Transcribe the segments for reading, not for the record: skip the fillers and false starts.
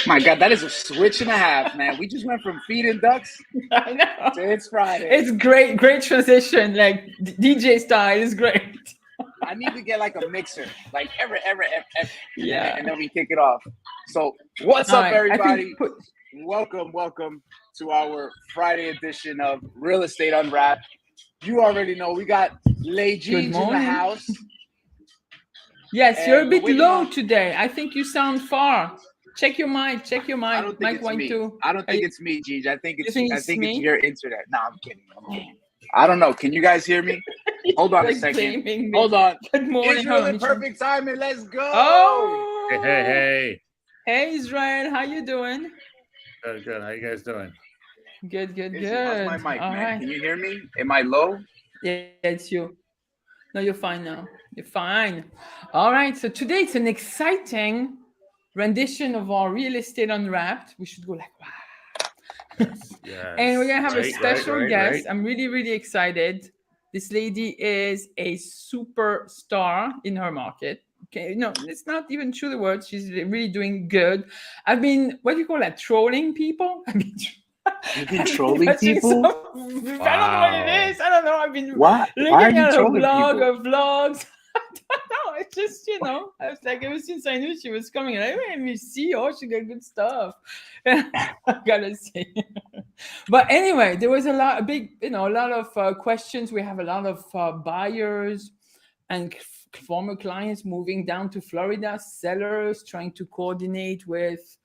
My God, that is a switch and a half, man. We just went from feeding ducks I know. to It's Friday. It's great transition, like DJ style is great. I need to get like a mixer, like ever, Yeah. and then we kick it off. So, what's All up, right, everybody? Welcome to our Friday edition of Real Estate Unwrapped. You already know we got Lay Jeans in the morning. house. Yes, And you're a bit we're waiting low on- today. I think you sound far. Check your mic. I don't think Mic it's 1, me. 2. I don't think it's me, Gigi. I think it's think I it's think me? it's your internet. No, I'm kidding. I don't know. Can you guys hear me? Hold on a Like second. blaming me. Hold on. Good morning. Israel Hold in on. perfect timing. Let's go. Oh. Hey. Hey, Israel. How you doing? Good. How you guys doing? Good. Izzy, how's my mic, All man? right. Can you hear me? Am I low? Yeah, it's you. No, you're fine now. You're fine. All right. So today it's an exciting rendition of our Real Estate Unwrapped. We should go like, wow. Yes. And we're going to have a Right, special guest. right. I'm really excited. This lady is a superstar in her market. Okay, no, it's not even true the word. She's really doing good. I've been, what do you call that, trolling people? You've been trolling people? I don't know what it is. I don't know. I've been Why are looking you at her trolling blog, people? her vlogs. I don't know. It's just, I was like, ever since I knew she was coming, like, let me see. Oh, she got good stuff. I gotta say. But anyway, there was a lot of questions. We have a lot of buyers and former clients moving down to Florida, sellers trying to coordinate with,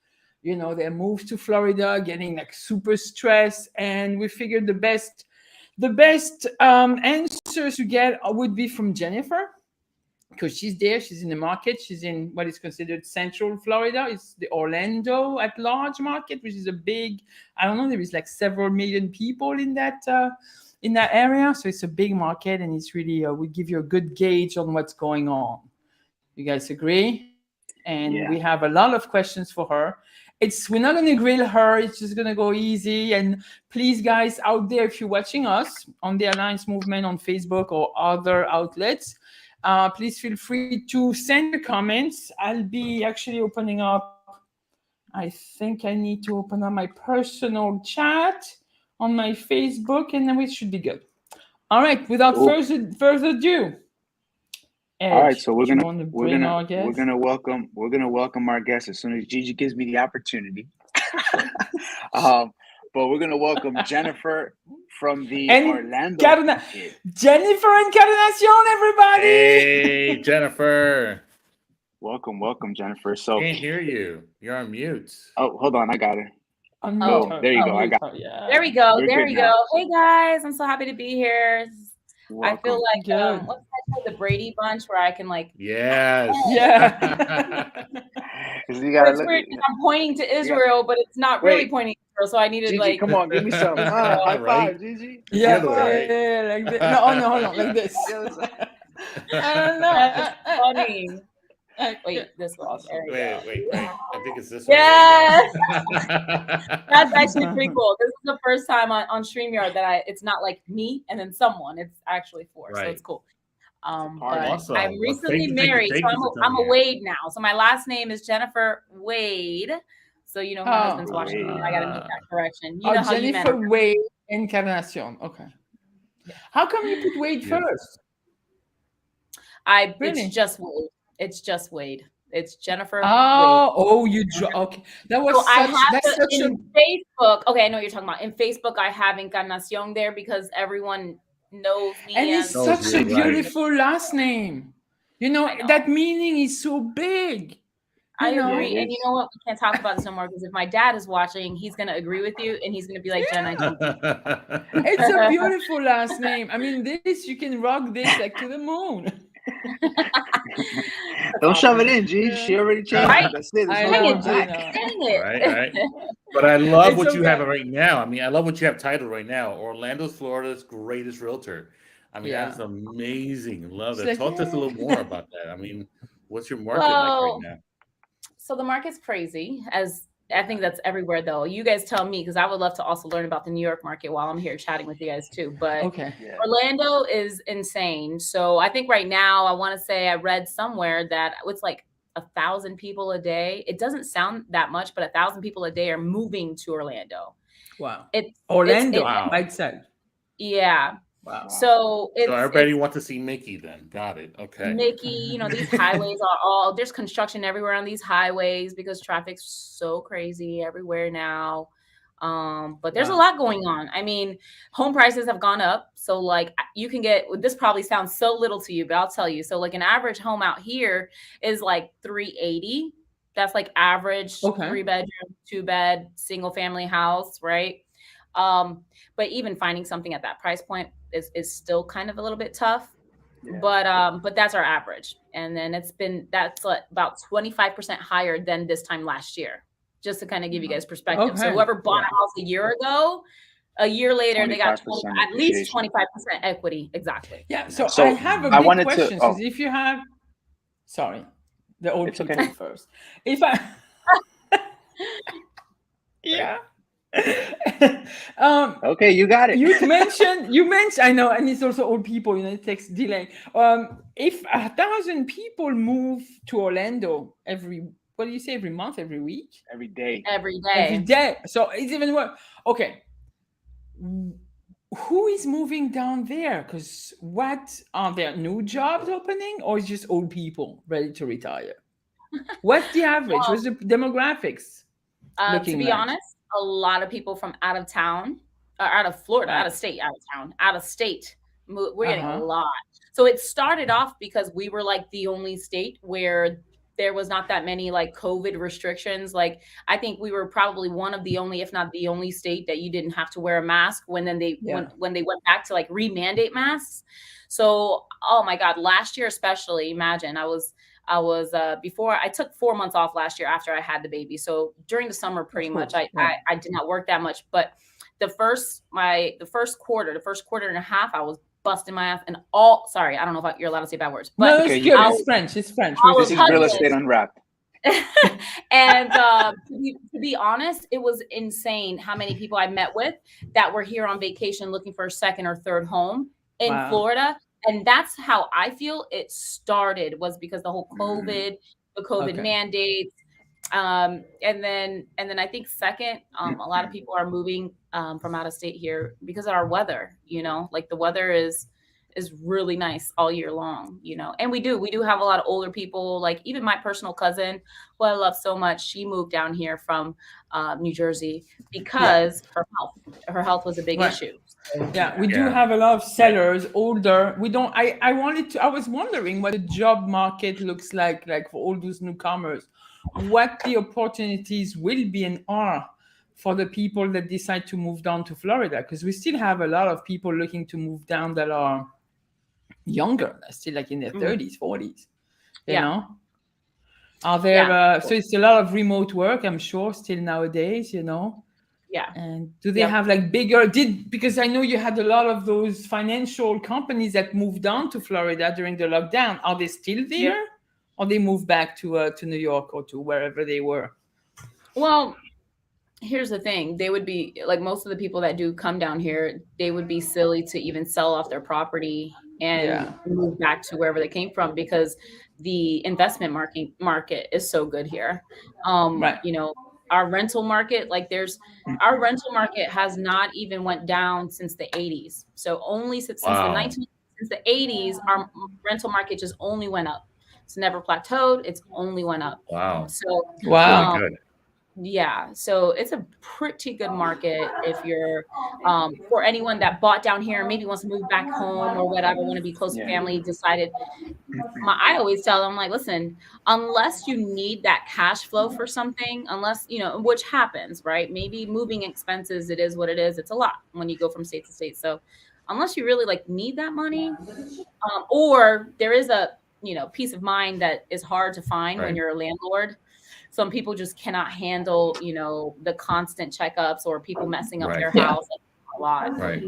their move to Florida, getting like super stressed. And we figured the best answers to get would be from Jennifer, because she's there, she's in the market, she's in what is considered Central Florida. It's the Orlando at large market, which is a big, I don't know, there is like several million people in that area. So it's a big market, and it's really, we give you a good gauge on what's going on. You guys agree? And Yeah. we have a lot of questions for her. We're not going to grill her. It's just going to go easy. And please, guys out there, if you're watching us on the Alliance Movement on Facebook or other outlets, please feel free to send your comments. I'll be actually opening up. I think I need to open up my personal chat on my Facebook, and then we should be good. All right. Without further ado. Edge, All right, so we're gonna welcome our guest as soon as Gigi gives me the opportunity. But we're gonna welcome Jennifer from the Orlando. Jennifer Encarnacion, everybody. Hey, Jennifer. Welcome, Jennifer. So Can't hear you. You're on mute. Oh, hold on, I got her. There you go. I got. Yeah. There we go. You're there good we now. go. Hey guys, I'm so happy to be here. Welcome. I feel like Good. what's that called, the Brady Bunch, where I can like. Yes. Yeah. You gotta look, I'm pointing to Israel, but it's not really pointing to Israel, so I needed Gigi, like. come on, give me some. High five, Right. Gigi. Yeah, other way. like this. No, hold on, like this. I don't know. That's funny. Wait, this one. There we go. Wait. I think it's this Yes. one. That's actually pretty cool. This is the first time on StreamYard that it's not like me and then someone. It's actually four, Right. so it's cool. But Awesome. I'm Well, recently thank you married, for so I'm a coming Wade now. So my last name is Jennifer Wade. So my husband's watching me. I got to make that correction. You know how you met Jennifer her. Wade Encarnacion. Okay. How come you put Wade first? Really? It's just Wade. It's just Wade. It's Jennifer. You okay. That was so in Facebook. Okay, I know what you're talking about. In Facebook, I have Encarnacion there because everyone knows me. And it's such a beautiful last name. That meaning is so big. I agree. And you know what? We can't talk about this no more because if my dad is watching, he's going to agree with you and he's going to be like, Jen, I think. It's a beautiful last name. I mean, you can rock this like to the moon. Don't shove it in, G. She already changed Right. it. That's it. There's I no Dang know, going it, I back. know. dang it. Right. But I love It's what you okay. have right now. I mean, I love what you have titled right now. Orlando's Florida's greatest realtor. I mean, that Yeah. is amazing. Love It's that. like, Talk to us a little yeah. more about that. I mean, what's your market like right Well, now? so the market's crazy, as I think that's everywhere though. You guys tell me, because I would love to also learn about the New York market while I'm here chatting with you guys too. But Okay. Yeah. Orlando is insane. So I think right now, I want to say I read somewhere that it's like 1,000 people a day. It doesn't sound that much, but 1,000 people a day are moving to Orlando. Wow. It's Orlando Wow. by itself. yeah. Wow. So So everybody wants to see Mickey then. Got it. Okay. Mickey, these highways are there's construction everywhere on these highways because traffic's so crazy everywhere now. But there's a Wow. lot going on. I mean, home prices have gone up. So like you can get, this probably sounds so little to you, but I'll tell you. So like an average home out here is like 380. That's like average Okay. 3-bedroom, 2-bed, single family house, right? But even finding something at that price point is still kind of a little bit tough. Yeah. But that's our average. And then that's about 25% higher than this time last year, just to kind of give you guys perspective. So Okay. whoever bought Yeah. a house a year ago, a year later, they got 25% at least appreciation. 25% equity. Exactly. Yeah. So So, I have a I big wanted to- question. oh. So if you have, sorry, the old It's people okay. first. If I, yeah. Okay, you got it. you mentioned, I know, and it's also old people, it takes delay. If 1,000 people move to Orlando every month, every week? Every day. Every Every day. day. So it's even worse. Okay. Who is moving down there? Because what are there new jobs opening, or is just old people ready to retire? What's the average? What's the demographics? To looking be like? honest, a lot of people from out of town, out of Florida, Right. out of state, out of town, out of state. We're getting a Uh-huh. lot. So it started off because we were like the only state where there was not that many like COVID restrictions. Like I think we were probably one of the only, if not the only state that you didn't have to wear a mask when they went back to like re-mandate masks. So, oh my God, last year especially, imagine I was before I took 4 months off last year after I had the baby. So during the summer, pretty much, I did not work that much. But the first quarter and a half, I was busting my ass and sorry, I don't know if you're allowed to say bad words, but no, it's Okay, good. you- It's French. It's French. I was This is husband. Real Estate Unwrapped. And to be honest, it was insane how many people I met with that were here on vacation looking for a second or third home in Wow. Florida. And that's how I feel it started, was because the whole COVID, the COVID Okay. mandates. And then I think second, a lot of people are moving from out of state here because of our weather, like the weather is really nice all year long, and we do have a lot of older people, like even my personal cousin, who I love so much. She moved down here from New Jersey because her health was a big Right. issue. Yeah, we do Yeah. have a lot of sellers, older. We don't. I was wondering what the job market looks like for all those newcomers, what the opportunities will be and are for the people that decide to move down to Florida, because we still have a lot of people looking to move down that are younger, still like in their 30s, 40s. You Yeah. know, are there? So it's a lot of remote work, I'm sure, still nowadays. Yeah. And do they Yep. have like because I know you had a lot of those financial companies that moved down to Florida during the lockdown. Are they still there? Yep. Or they moved back to New York or to wherever they were? Well, here's the thing. They would be like, most of the people that do come down here, they would be silly to even sell off their property and move back to wherever they came from, because the investment market is so good here. Right. Our rental market, our rental market has not even went down since the 80s. So only since the 80s, our rental market just only went up. It's never plateaued. It's only went up. Wow. So Wow. Really good. yeah, so it's a pretty good market if you're for anyone that bought down here, maybe wants to move back home or whatever, want to be close to family, decided. I always tell them, like, listen, unless you need that cash flow for something, unless, which happens, right? Maybe moving expenses, it is what it is. It's a lot when you go from state to state. So unless you really need that money, or there is peace of mind that is hard to find when you're a landlord. Some people just cannot handle, the constant checkups or people messing up their house a lot. Right.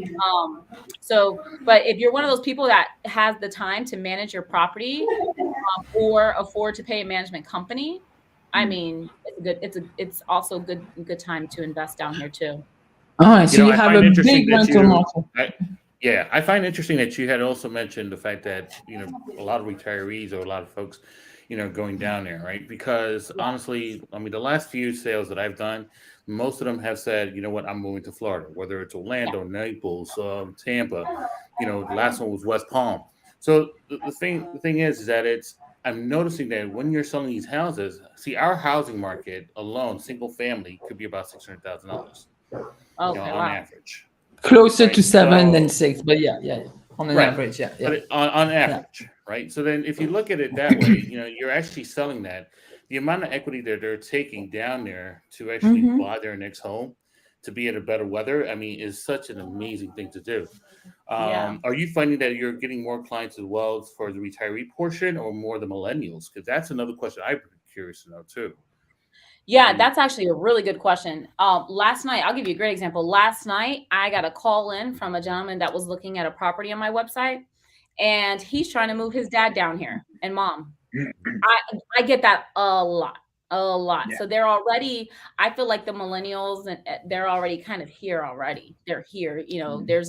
But if you're one of those people that has the time to manage your property or afford to pay a management company, I mean, it's also good time to invest down here too. All right, so you I have find a interesting big that rental market. I find interesting that you had also mentioned the fact that a lot of retirees or a lot of folks going down there, right? Because honestly, I mean, the last few sales that I've done, most of them have said, you know what, I'm moving to Florida, whether it's Orlando, Naples, Tampa. The last one was West Palm. So the thing is that I'm noticing that when you're selling these houses, see, our housing market alone, single family, could be about $600,000. Okay, on average. Closer Right? to 7 than So, 6, but yeah. On an average, yeah. But on average, right? So then if you look at it that way, you're actually selling that. The amount of equity that they're taking down there to actually buy their next home, to be at a better weather, I mean, is such an amazing thing to do. Are you finding that you're getting more clients as well for the retiree portion or more the millennials? Because that's another question I'm curious to know too. Yeah, that's actually a really good question. Last night, I'll give you a great example. Last night, I got a call in from a gentleman that was looking at a property on my website, and he's trying to move his dad down here and mom. I get that a lot. Yeah. So they're already, I feel like the millennials, and they're already kind of here already. They're here, they're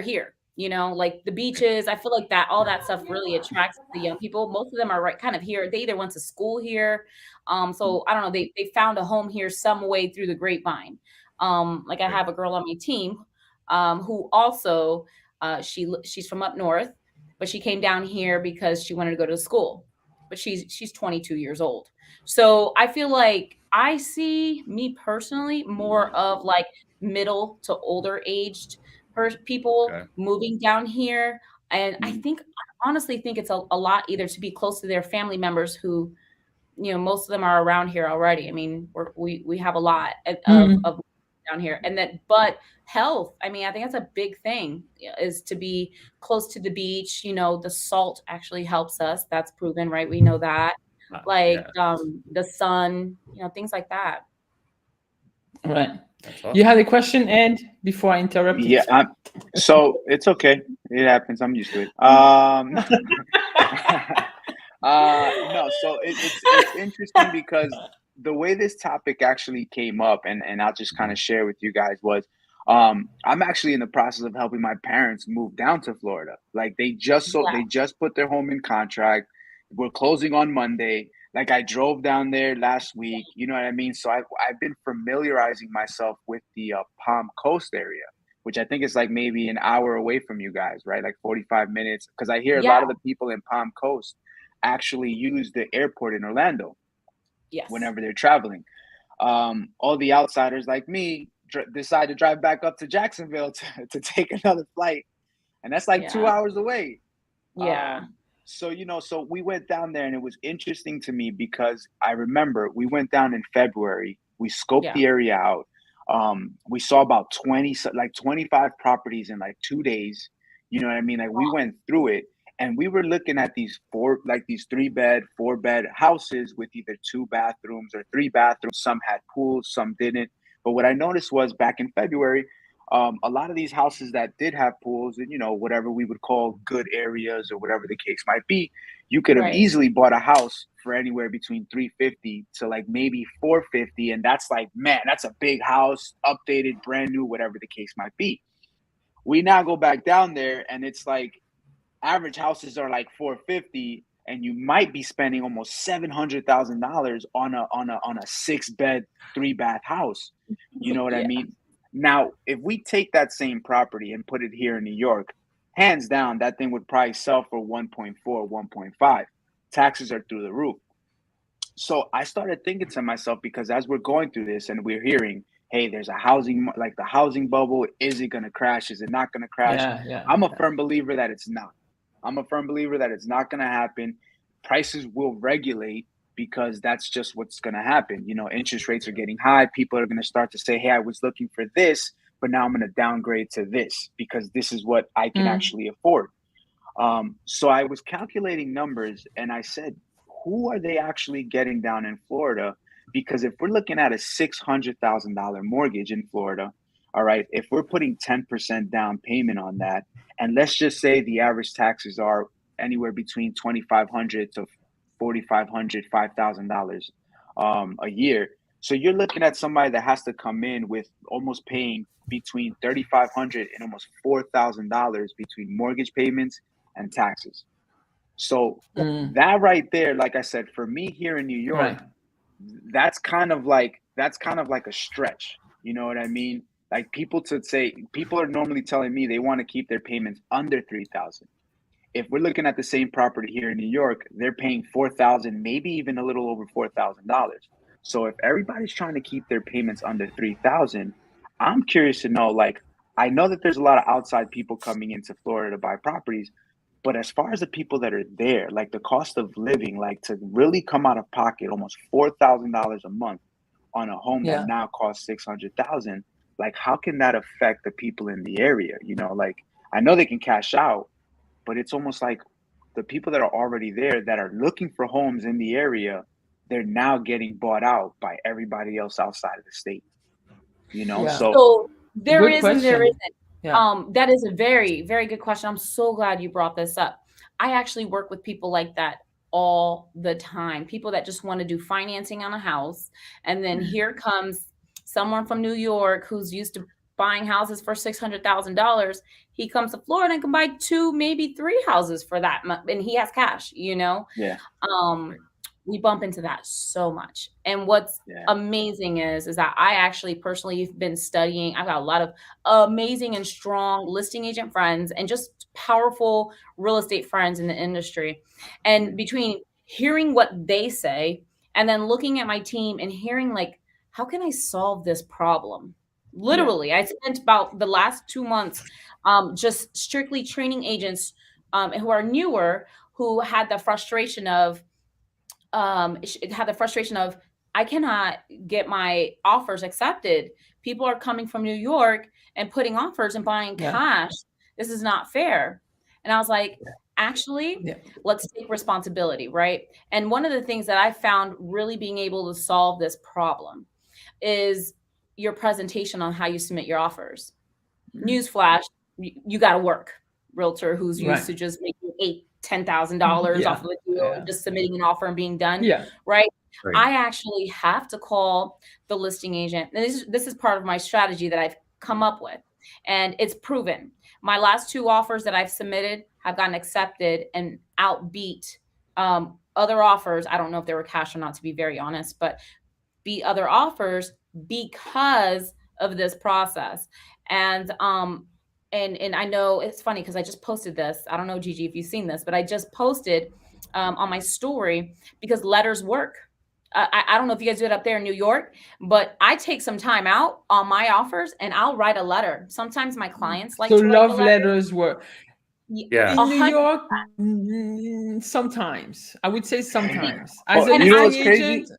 here, like the beaches. I feel like that all that stuff really attracts the young people. Most of them are right kind of here. They either went to school here. So I don't know, they found a home here some way through the grapevine. Like I have a girl on my team who also she's from up north, but she came down here because she wanted to go to school. But she's 22 years old. So I feel like I see, me personally, more of like middle to older aged people moving down here. And I honestly think it's a lot either to be close to their family members who, most of them are around here already. I mean, we have a lot of down here. And but health, I mean, I think that's a big thing, is to be close to the beach. The salt actually helps us. That's proven, right? We know that. The sun, things like that. Right. Awesome. You had a question, Ed, before I interrupted? Yeah, so it's okay. It happens. I'm used to it. No, so it's interesting because the way this topic actually came up, and I'll just kind of share with you guys, was I'm actually in the process of helping my parents move down to Florida. Like they just put their home in contract. We're closing on Monday. Like I drove down there last week, you know what I mean? So I've been familiarizing myself with the Palm Coast area, which I think is like maybe an hour away from you guys, right? Like 45 minutes. Because I hear a lot of the people in Palm Coast actually use the airport in Orlando whenever they're traveling. All the outsiders like me decide to drive back up to Jacksonville to take another flight. And that's like 2 hours away. So, so we went down there, and it was interesting to me because I remember we went down in February. We scoped the area out. We saw about 25 properties in like 2 days. You know what I mean? Like we went through it, and we were looking at these 3-bed, 4-bed houses with either 2 bathrooms or 3 bathrooms. Some had pools, some didn't. But what I noticed was back in February, a lot of these houses that did have pools and, whatever we would call good areas or whatever the case might be, you could have easily bought a house for anywhere between $350 to like maybe $450. And that's like, man, that's a big house, updated, brand new, whatever the case might be. We now go back down there, and it's like average houses are like $450, and you might be spending almost $700,000 on a 6-bed, 3-bath house. You know what I mean? Now, if we take that same property and put it here in New York, hands down, that thing would probably sell for 1.4, 1.5. Taxes are through the roof. So I started thinking to myself, because as we're going through this and we're hearing, hey, there's a the housing bubble. Is it going to crash? Is it not going to crash? I'm a firm believer that it's not. I'm a firm believer that it's not going to happen. Prices will regulate, because that's just what's going to happen. Interest rates are getting high. People are going to start to say, hey, I was looking for this, but now I'm going to downgrade to this because this is what I can actually afford. So I was calculating numbers and I said, who are they actually getting down in Florida? Because if we're looking at a $600,000 mortgage in Florida, all right, if we're putting 10% down payment on that, and let's just say the average taxes are anywhere between 2,500 to 4,500, $5,000 a year. So you're looking at somebody that has to come in with almost paying between 3,500 and almost $4,000 between mortgage payments and taxes. So that right there, like I said, for me here in New York, Right. that's kind of like a stretch. You know what I mean? Like people are normally telling me they want to keep their payments under 3,000. If we're looking at the same property here in New York, they're paying 4,000, maybe even a little over $4,000. So if everybody's trying to keep their payments under 3,000, I'm curious to know, like, I know that there's a lot of outside people coming into Florida to buy properties, but as far as the people that are there, like the cost of living, like to really come out of pocket almost $4,000 a month on a home that Yeah. now costs 600,000, like how can that affect the people in the area? You know, like I know they can cash out, but it's almost like the people that are already there that are looking for homes in the area, they're now getting bought out by everybody else outside of the state. You know, Yeah. So there Good is and there question. isn't. Yeah. That is a very, very good question. I'm so glad you brought this up. I actually work with people like that all the time. People that just want to do financing on a house. And then here comes someone from New York who's used to buying houses for $600,000. He comes to Florida and can buy 2, maybe 3 houses for that and he has cash, you know? yeah, We bump into that so much. And what's yeah, amazing is that I actually personally have been studying. I've got a lot of amazing and strong listing agent friends and just powerful real estate friends in the industry. And between hearing what they say and then looking at my team and hearing like, how can I solve this problem? Literally, I spent about the last 2 months just strictly training agents who are newer, who had the frustration of I cannot get my offers accepted. People are coming from New York and putting offers and buying Yeah. cash. This is not fair. And I was like, actually, Yeah. let's take responsibility, right? And one of the things that I found really being able to solve this problem is your presentation on how you submit your offers. Newsflash, you got to work. Realtor who's used Right. to just making $8,000-$10,000 Yeah. off of a deal, Yeah. just submitting an offer and being done. Yeah. Right. Right. I actually have to call the listing agent. And this is part of my strategy that I've come up with, and it's proven. My last 2 offers that I've submitted have gotten accepted and outbeat other offers. I don't know if they were cash or not, to be very honest, but beat other offers because of this process. And I know it's funny because I just posted this. I don't know, Gigi, if you've seen this, but I just posted on my story because letters work. I don't know if you guys do it up there in New York, but I take some time out on my offers and I'll write a letter. Sometimes my clients like So to write the love letter. letters were Yeah. in New York. Sometimes I would say sometimes as a you know what's listing crazy? agent.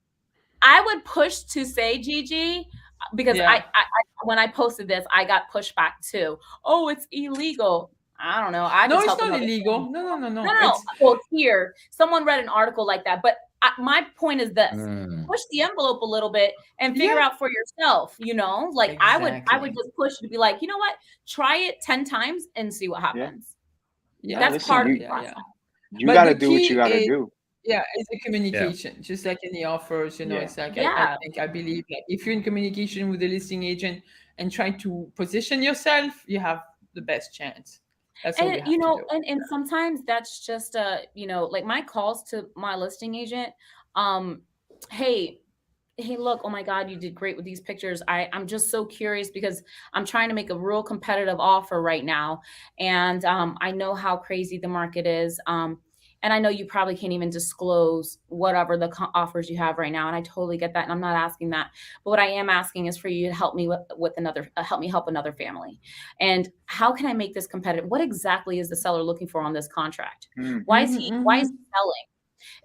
I would push to say, Gigi, because Yeah. I when I posted this, I got pushback too. Oh, it's illegal. I don't know. I No, just it's help not another illegal. family. No. No. It's Well, here, someone read an article like that, but my point is this: Mm. push the envelope a little bit and figure Yeah. out for yourself. You know, like I would Exactly. just push to be like, you know what? Try it 10 times and see what happens. Yeah. No, That's listen, part of you the process. you But got to the do what you key got to is, do. yeah, it's the communication. Just like in the offers, Yeah. it's like Yeah. I believe that if you're in communication with the listing agent and try to position yourself, you have the best chance. That's all you And have to do. and sometimes that's just like my calls to my listing agent, hey, look, oh my God, you did great with these pictures. I'm just so curious because I'm trying to make a real competitive offer right now. And I know how crazy the market is. And I know you probably can't even disclose whatever the offers you have right now. And I totally get that. And I'm not asking that. But what I am asking is for you to help me with another, help me help another family. And how can I make this competitive? What exactly is the seller looking for on this contract? Why is he selling?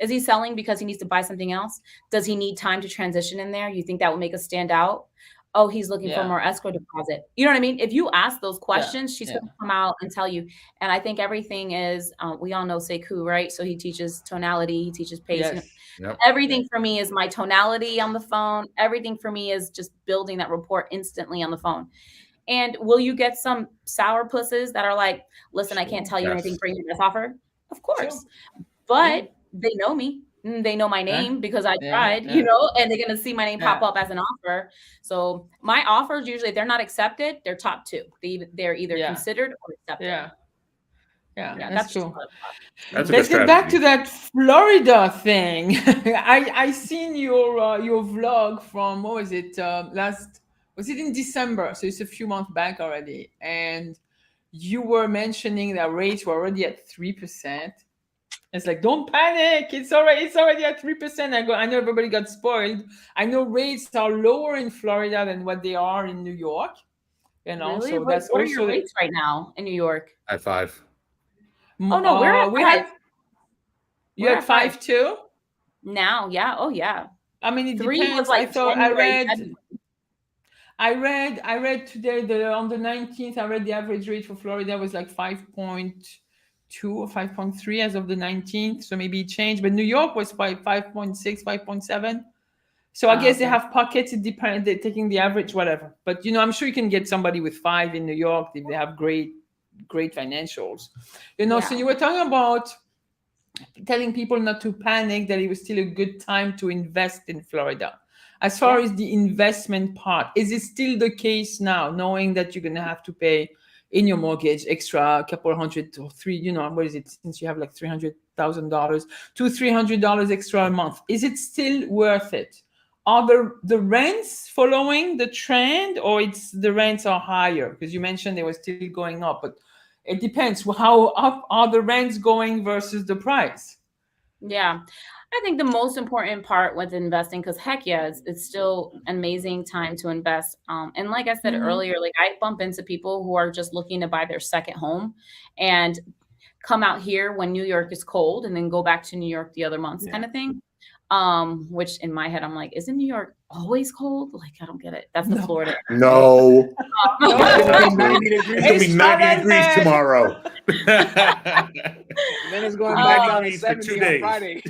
Is he selling because he needs to buy something else? Does he need time to transition in there? You think that would make us stand out? oh, he's looking for Yeah. more escrow deposit. You know what I mean? If you ask those Yeah. questions, she's Yeah. going to come out and tell you. And I think everything is, we all know Sekou, right? So he teaches tonality, he teaches pace. Yes. Yep. Everything for me is my tonality on the phone. Everything for me is just building that rapport instantly on the phone. And will you get some sour pusses that are like, listen, I can't Sure. tell you anything Yes. for your best offer? Of Sure. course. Yeah. But they know me. They know my Yeah. name because I Yeah. tried, Yeah. and they're going to see my name pop Yeah. up as an offer. So my offers, usually, if they're not accepted, they're top 2. They're either Yeah. considered or accepted. Yeah. Yeah. Yeah, That's that's just true. That's a Let's good get back to strategy. that Florida thing. I seen your vlog from, what was it, was it in December? So it's a few months back already. And you were mentioning that rates were already at 3%. It's like, don't panic. It's already at 3%. I know everybody got spoiled. I know rates are lower in Florida than what they are in New York. Really? So that's What are your also rates right now in New York? At 5. Oh, no, we're at we 5. had you We're had at 5 5 too. now. Yeah. Oh, yeah. I mean, it 3 was depends. like I thought January, February. I read today on the 19th. I read the average rate for Florida was like 5.2 or 5.3 as of the 19th. So maybe it changed, but New York was 5.6, 5.7. So I guess they Okay. have pockets. It depends. They're taking the average, whatever. But I'm sure you can get somebody with 5 in New York if they have great financials. Yeah. So you were talking about telling people not to panic, that it was still a good time to invest in Florida. As far Yeah. as the investment part, is it still the case now, knowing that you're going to have to pay in your mortgage extra couple hundred or three, what is it, since you have like $300,000, $200-300 extra a month? Is it still worth it? Are the rents following the trend, or it's the rents are higher? Because you mentioned they were still going up, but it depends. How up are the rents going versus the price? Yeah. I think the most important part with investing, because heck yeah, it's still an amazing time to invest. And like I said earlier, like I bump into people who are just looking to buy their second home and come out here when New York is cold and then go back to New York the other months, kind of thing. Which in my head, I'm like, isn't New York always cold? Like, I don't get it. That's the No. Florida. No. It's gonna be 90 It's degrees. gonna be It's 90 hot degrees as tomorrow. Then it's going Oh, back 90 down to degrees for 2 70 on days. Friday.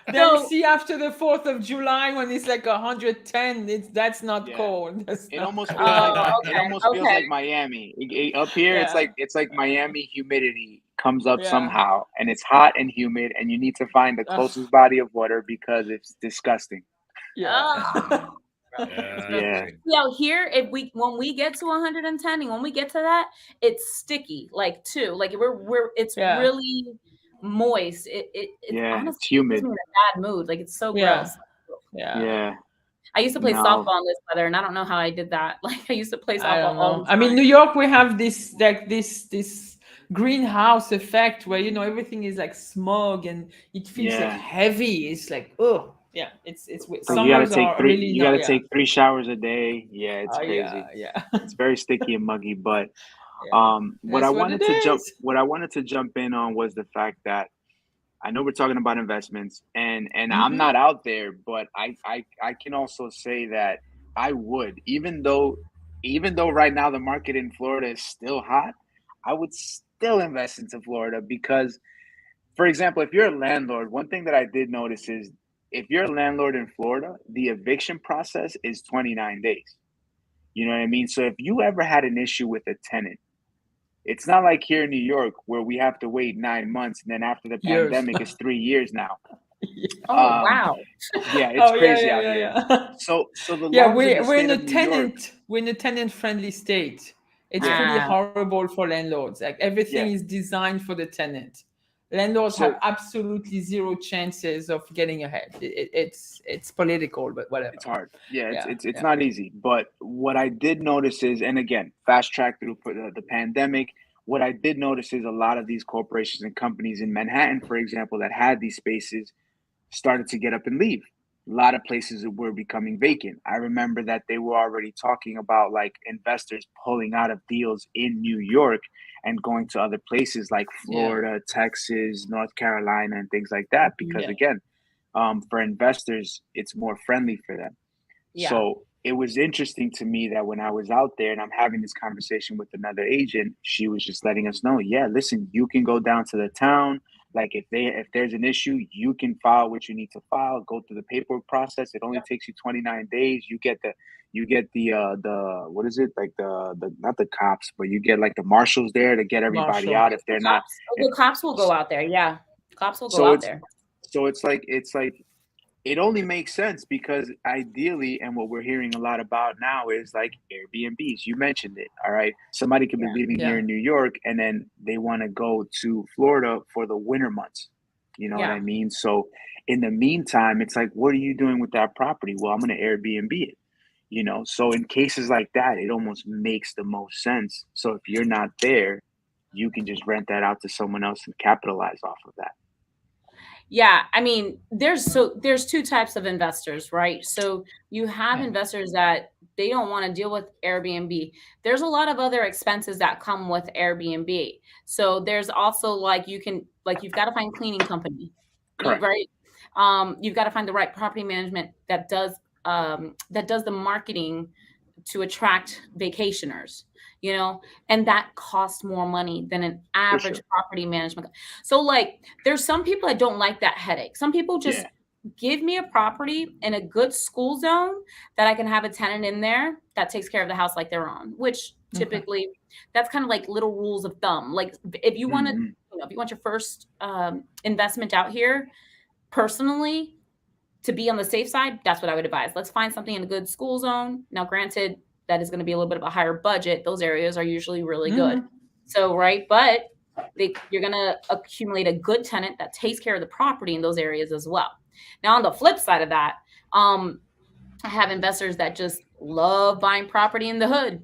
Then So- see after the 4th of July when it's like 110, that's not Yeah. cold. It almost feels okay, it almost feels like Miami. Up here, Yeah. it's like Miami humidity comes up Yeah. somehow, and it's hot and humid, and you need to find the closest body of water because it's disgusting. Yeah. Yeah. Yeah, here when we get to 110 and when we get to that, it's sticky, like too. Like it's Yeah. really moist. It's honestly, it's humid. It puts me in a bad mood. Like it's so Yeah. gross. Yeah. I used to play No. softball in this weather, and I don't know how I did that. Like I used to play I softball don't all know. the time. I mean, New York, we have this greenhouse effect where everything is like smog and it feels like heavy. It's like, oh yeah, it's weird. So you gotta Summers take are 3. really You gotta take 3 showers a day. Yeah, it's crazy. Yeah. It's very sticky and muggy. But what That's I what wanted it to jump is. what I wanted to jump in on was the fact that I know we're talking about investments, and I'm not out there, but I can also say that I would, even though right now the market in Florida is still hot, I would still invest into Florida because, for example, if you're a landlord, one thing that I did notice is if you're a landlord in Florida, the eviction process is 29 days. You know what I mean? So if you ever had an issue with a tenant, it's not like here in New York where we have to wait 9 months, and then after the Years. pandemic, it's 3 years now. Oh wow. Yeah, it's crazy out here. Yeah. So the Yeah, laws in the we're in state a of New York, tenant friendly state. It's Yeah. pretty horrible for landlords. Like everything Yeah. is designed for the tenant. Landlords So- have absolutely zero chances of getting ahead. It's political, but whatever. it's hard. Yeah, it's Yeah. not easy. But what I did notice is, and again, fast track through the pandemic, what I did notice is a lot of these corporations and companies in Manhattan, for example, that had these spaces started to get up and leave. A lot of places were becoming vacant. I remember that they were already talking about like investors pulling out of deals in New York and going to other places like Florida, Texas, North Carolina, and things like that. Because Yeah. again, for investors, it's more friendly for them. Yeah. So it was interesting to me that when I was out there and I'm having this conversation with another agent, she was just letting us know, yeah, listen, you can go down to the town. Like if there's an issue, you can file what you need to file, go through the paperwork process. It only takes you 29 days. You get the what is it? Like the not the cops, but you get like the marshals there to get everybody out if they're not. The cops will go out there. Yeah. Cops will go So out it's there. so it's like it only makes sense because ideally, and what we're hearing a lot about now is like Airbnbs. You mentioned it. All right. Somebody could be living here in New York and then they want to go to Florida for the winter months. You know what I mean? So in the meantime, it's like, what are you doing with that property? Well, I'm going to Airbnb it. You know, so in cases like that, it almost makes the most sense. So if you're not there, you can just rent that out to someone else and capitalize off of that. Yeah, I mean, there's two types of investors, right? So you have investors that they don't want to deal with Airbnb. There's a lot of other expenses that come with Airbnb. So there's also like you've got to find cleaning company, right? You've got to find the right property management that does the marketing to attract vacationers, you know, and that costs more money than an average property management. So like there's some people that don't like that headache. Some people just give me a property in a good school zone that I can have a tenant in there that takes care of the house like their own, which typically that's kind of like little rules of thumb. Like if you want to, you know, if you want your first investment out here personally, to be on the safe side, that's what I would advise. Let's find something in a good school zone. Now, granted, that is going to be a little bit of a higher budget. Those areas are usually really good. So, right. But you're going to accumulate a good tenant that takes care of the property in those areas as well. Now, on the flip side of that, I have investors that just love buying property in the hood.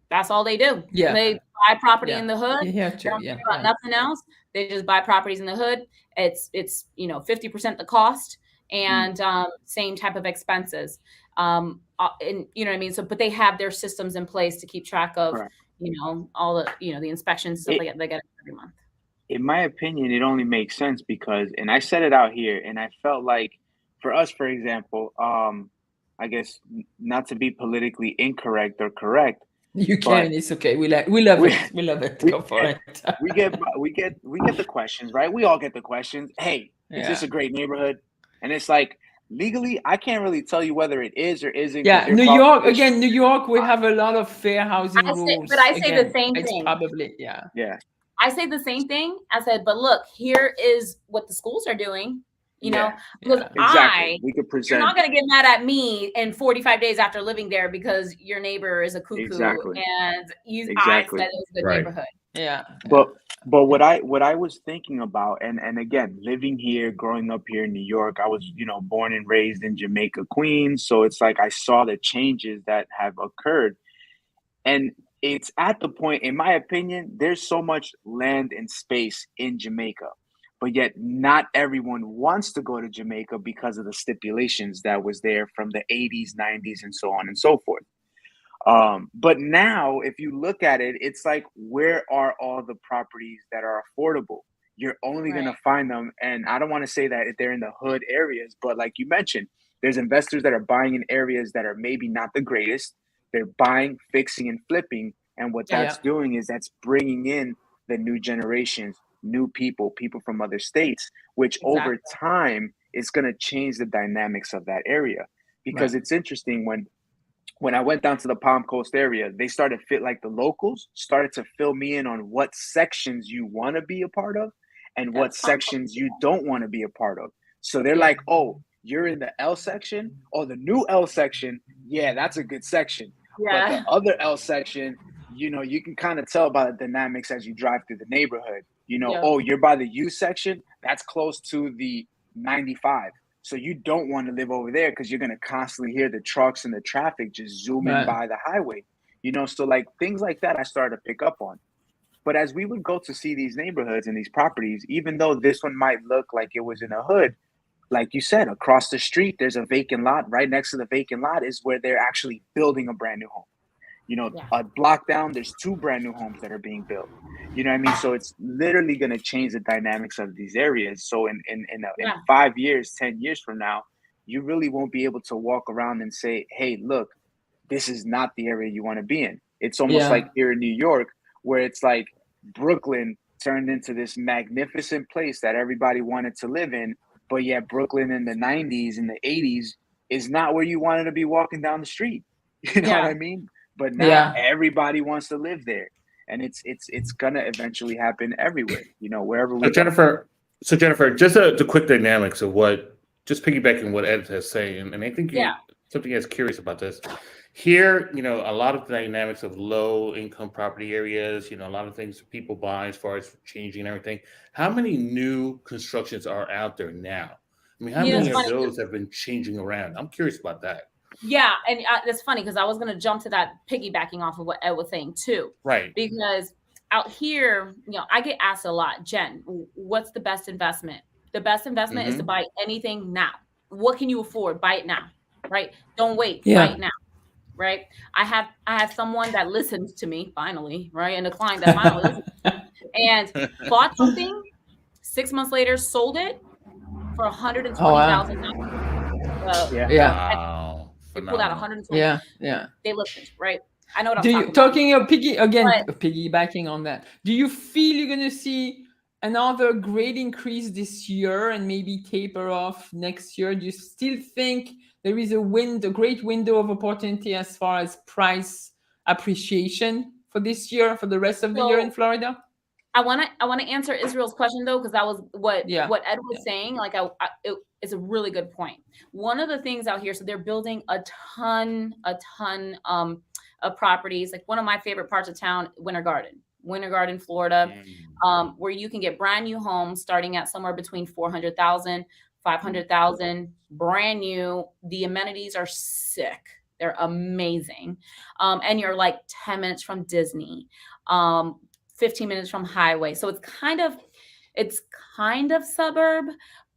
That's all they do. Yeah. They buy property in the hood. You have to, they don't think about nothing else. They just buy properties in the hood. It's 50% the cost. And same type of expenses, and you know what I mean. So, but they have their systems in place to keep track of, all the, the inspections stuff they get every month. In my opinion, it only makes sense because, and I said it out here, and I felt like for us, for example, I guess not to be politically incorrect or correct. You can. It's okay. We love it. We love it. Go for it. we get the questions, right? We all get the questions. Hey, is this a great neighborhood? And it's like, legally, I can't really tell you whether it is or isn't. Yeah, New York, we have a lot of fair housing rules. But I say the same thing. Probably, I say the same thing. I said, but look, here is what the schools are doing. You know, because we could present. You're not going to get mad at me in 45 days after living there because your neighbor is a cuckoo and I said it was a good neighborhood. Yeah. But what I was thinking about, and again, living here, growing up here in New York, I was, born and raised in Jamaica, Queens. So it's like I saw the changes that have occurred. And it's at the point, in my opinion, there's so much land and space in Jamaica, but yet not everyone wants to go to Jamaica because of the stipulations that was there from the 80s, 90s, and so on and so forth. But now, if you look at it, it's like, where are all the properties that are affordable? You're only going to find them. And I don't want to say that if they're in the hood areas, but like you mentioned, there's investors that are buying in areas that are maybe not the greatest. They're buying, fixing, and flipping. And what that's doing is that's bringing in the new generations, new people from other states, which over time is going to change the dynamics of that area. Because it's interesting, when I went down to the Palm Coast area, they started the locals started to fill me in on what sections you want to be a part of and what sections you don't want to be a part of. So they're like, oh, you're in the L section? Oh, the new L section. Yeah, that's a good section. But the other L section, you can kind of tell by the dynamics as you drive through the neighborhood. Oh, you're by the U section? That's close to the 95. So you don't want to live over there because you're going to constantly hear the trucks and the traffic just zooming by the highway. So like things like that I started to pick up on. But as we would go to see these neighborhoods and these properties, even though this one might look like it was in a hood, like you said, across the street, there's a vacant lot. Right next to the vacant lot is where they're actually building a brand new home. A block down, there's 2 brand new homes that are being built. You know what I mean? So it's literally going to change the dynamics of these areas. So in 5 years, 10 years from now, you really won't be able to walk around and say, hey, look, this is not the area you want to be in. It's almost like here in New York, where it's like Brooklyn turned into this magnificent place that everybody wanted to live in. But yet Brooklyn in the 90s and the 80s is not where you wanted to be walking down the street. You know what I mean? But now everybody wants to live there. And it's gonna eventually happen everywhere, you know, wherever we go. Jennifer, just the quick dynamics of just piggybacking what Ed has saying, and I think something that's curious about this. Here, you know, a lot of the dynamics of low income property areas, you know, a lot of things people buy as far as changing and everything. How many new constructions are out there now? I mean, how many of those have been changing around? I'm curious about that. Yeah, and it's funny because I was going to jump to that, piggybacking off of what Ed was saying too. Right. Because out here, you know, I get asked a lot, Jen, what's the best investment? The best investment is to buy anything now. What can you afford? Buy it now, right? Don't wait. Buy it now, right? I have someone that listens to me finally, right? And a client that finally listens to me, and bought something, 6 months later, sold it for $120,000. Wow. They pulled out 120. Yeah. They listened, right? I know what I'm talking about. Piggybacking on that. Do you feel you're gonna see another great increase this year and maybe taper off next year? Do you still think there is a great window of opportunity as far as price appreciation for this year, for the rest of the year in Florida? I want to answer Israel's question though, because that was what Ed was saying. Like, it's a really good point. One of the things out here, so they're building a ton of properties. Like, one of my favorite parts of town, Winter Garden, Florida, where you can get brand new homes starting at somewhere between $400,000, $500,000, brand new. The amenities are sick. They're amazing. And you're like 10 minutes from Disney, 15 minutes from highway. So it's kind of suburb,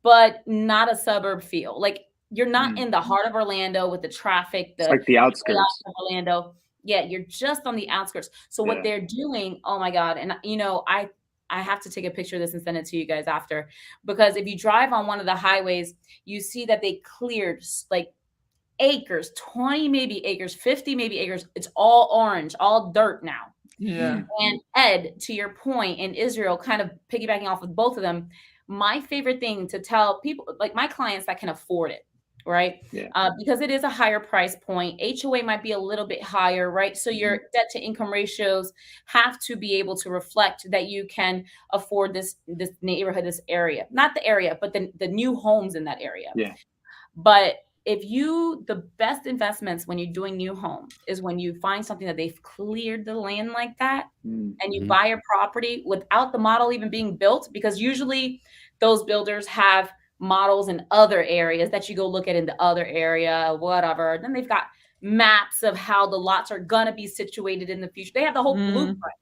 but not a suburb feel. Like, you're not in the heart of Orlando with the traffic. It's like the outskirts of Orlando. Yeah, you're just on the outskirts. So what they're doing, oh my God. And you know, I have to take a picture of this and send it to you guys after, because if you drive on one of the highways, you see that they cleared like acres, 20 maybe acres, 50 maybe acres. It's all orange, all dirt now. Yeah. And Ed, to your point, in Israel, kind of piggybacking off of both of them, my favorite thing to tell people, like my clients that can afford it, right? Because it is a higher price point. HOA might be a little bit higher, right? So your debt to income ratios have to be able to reflect that you can afford this neighborhood, this area, not the area, but the new homes in that area. Yeah. But the best investments when you're doing new home is when you find something that they've cleared the land like that, and you buy a property without the model even being built, because usually those builders have models in other areas that you go look at in the other area, whatever. Then they've got maps of how the lots are going to be situated in the future. They have the whole blueprint.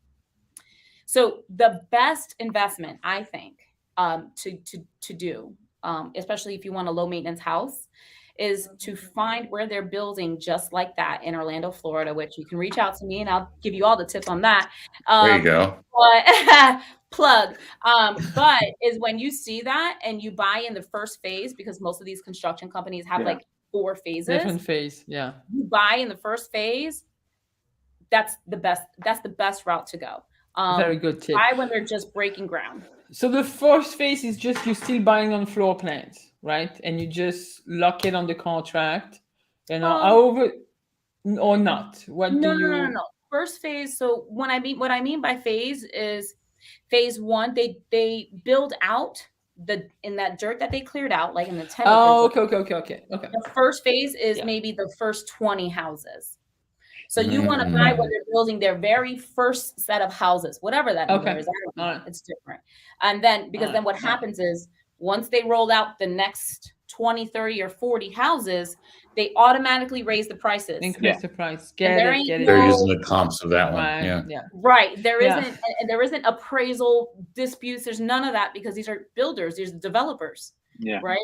So the best investment, I think, to do, especially if you want a low maintenance house, is to find where they're building just like that in Orlando, Florida, which you can reach out to me and I'll give you all the tips on that. There you go. Plug. But is when you see that and you buy in the first phase, because most of these construction companies have like 4 phases. Different phase, yeah. You buy in the first phase, that's the best route to go. Very good tip. Buy when they're just breaking ground. So the first phase is just you're still buying on floor plans, right? And you just lock it on the contract, you know, or not. No. First phase. So what I mean by phase is phase 1, they build out in that dirt that they cleared out, like in the 10 acres. Oh, okay. The first phase is maybe the first 20 houses. So you want to buy when they're building their very first set of houses, whatever that number is. It's different. And then, because then what happens is once they roll out the next 20, 30, or 40 houses, they automatically raise the prices. Increase the price. Get it. They're using the comps of that one. Right. Right. There isn't appraisal disputes. There's none of that, because these are builders, these are developers. Yeah. Right.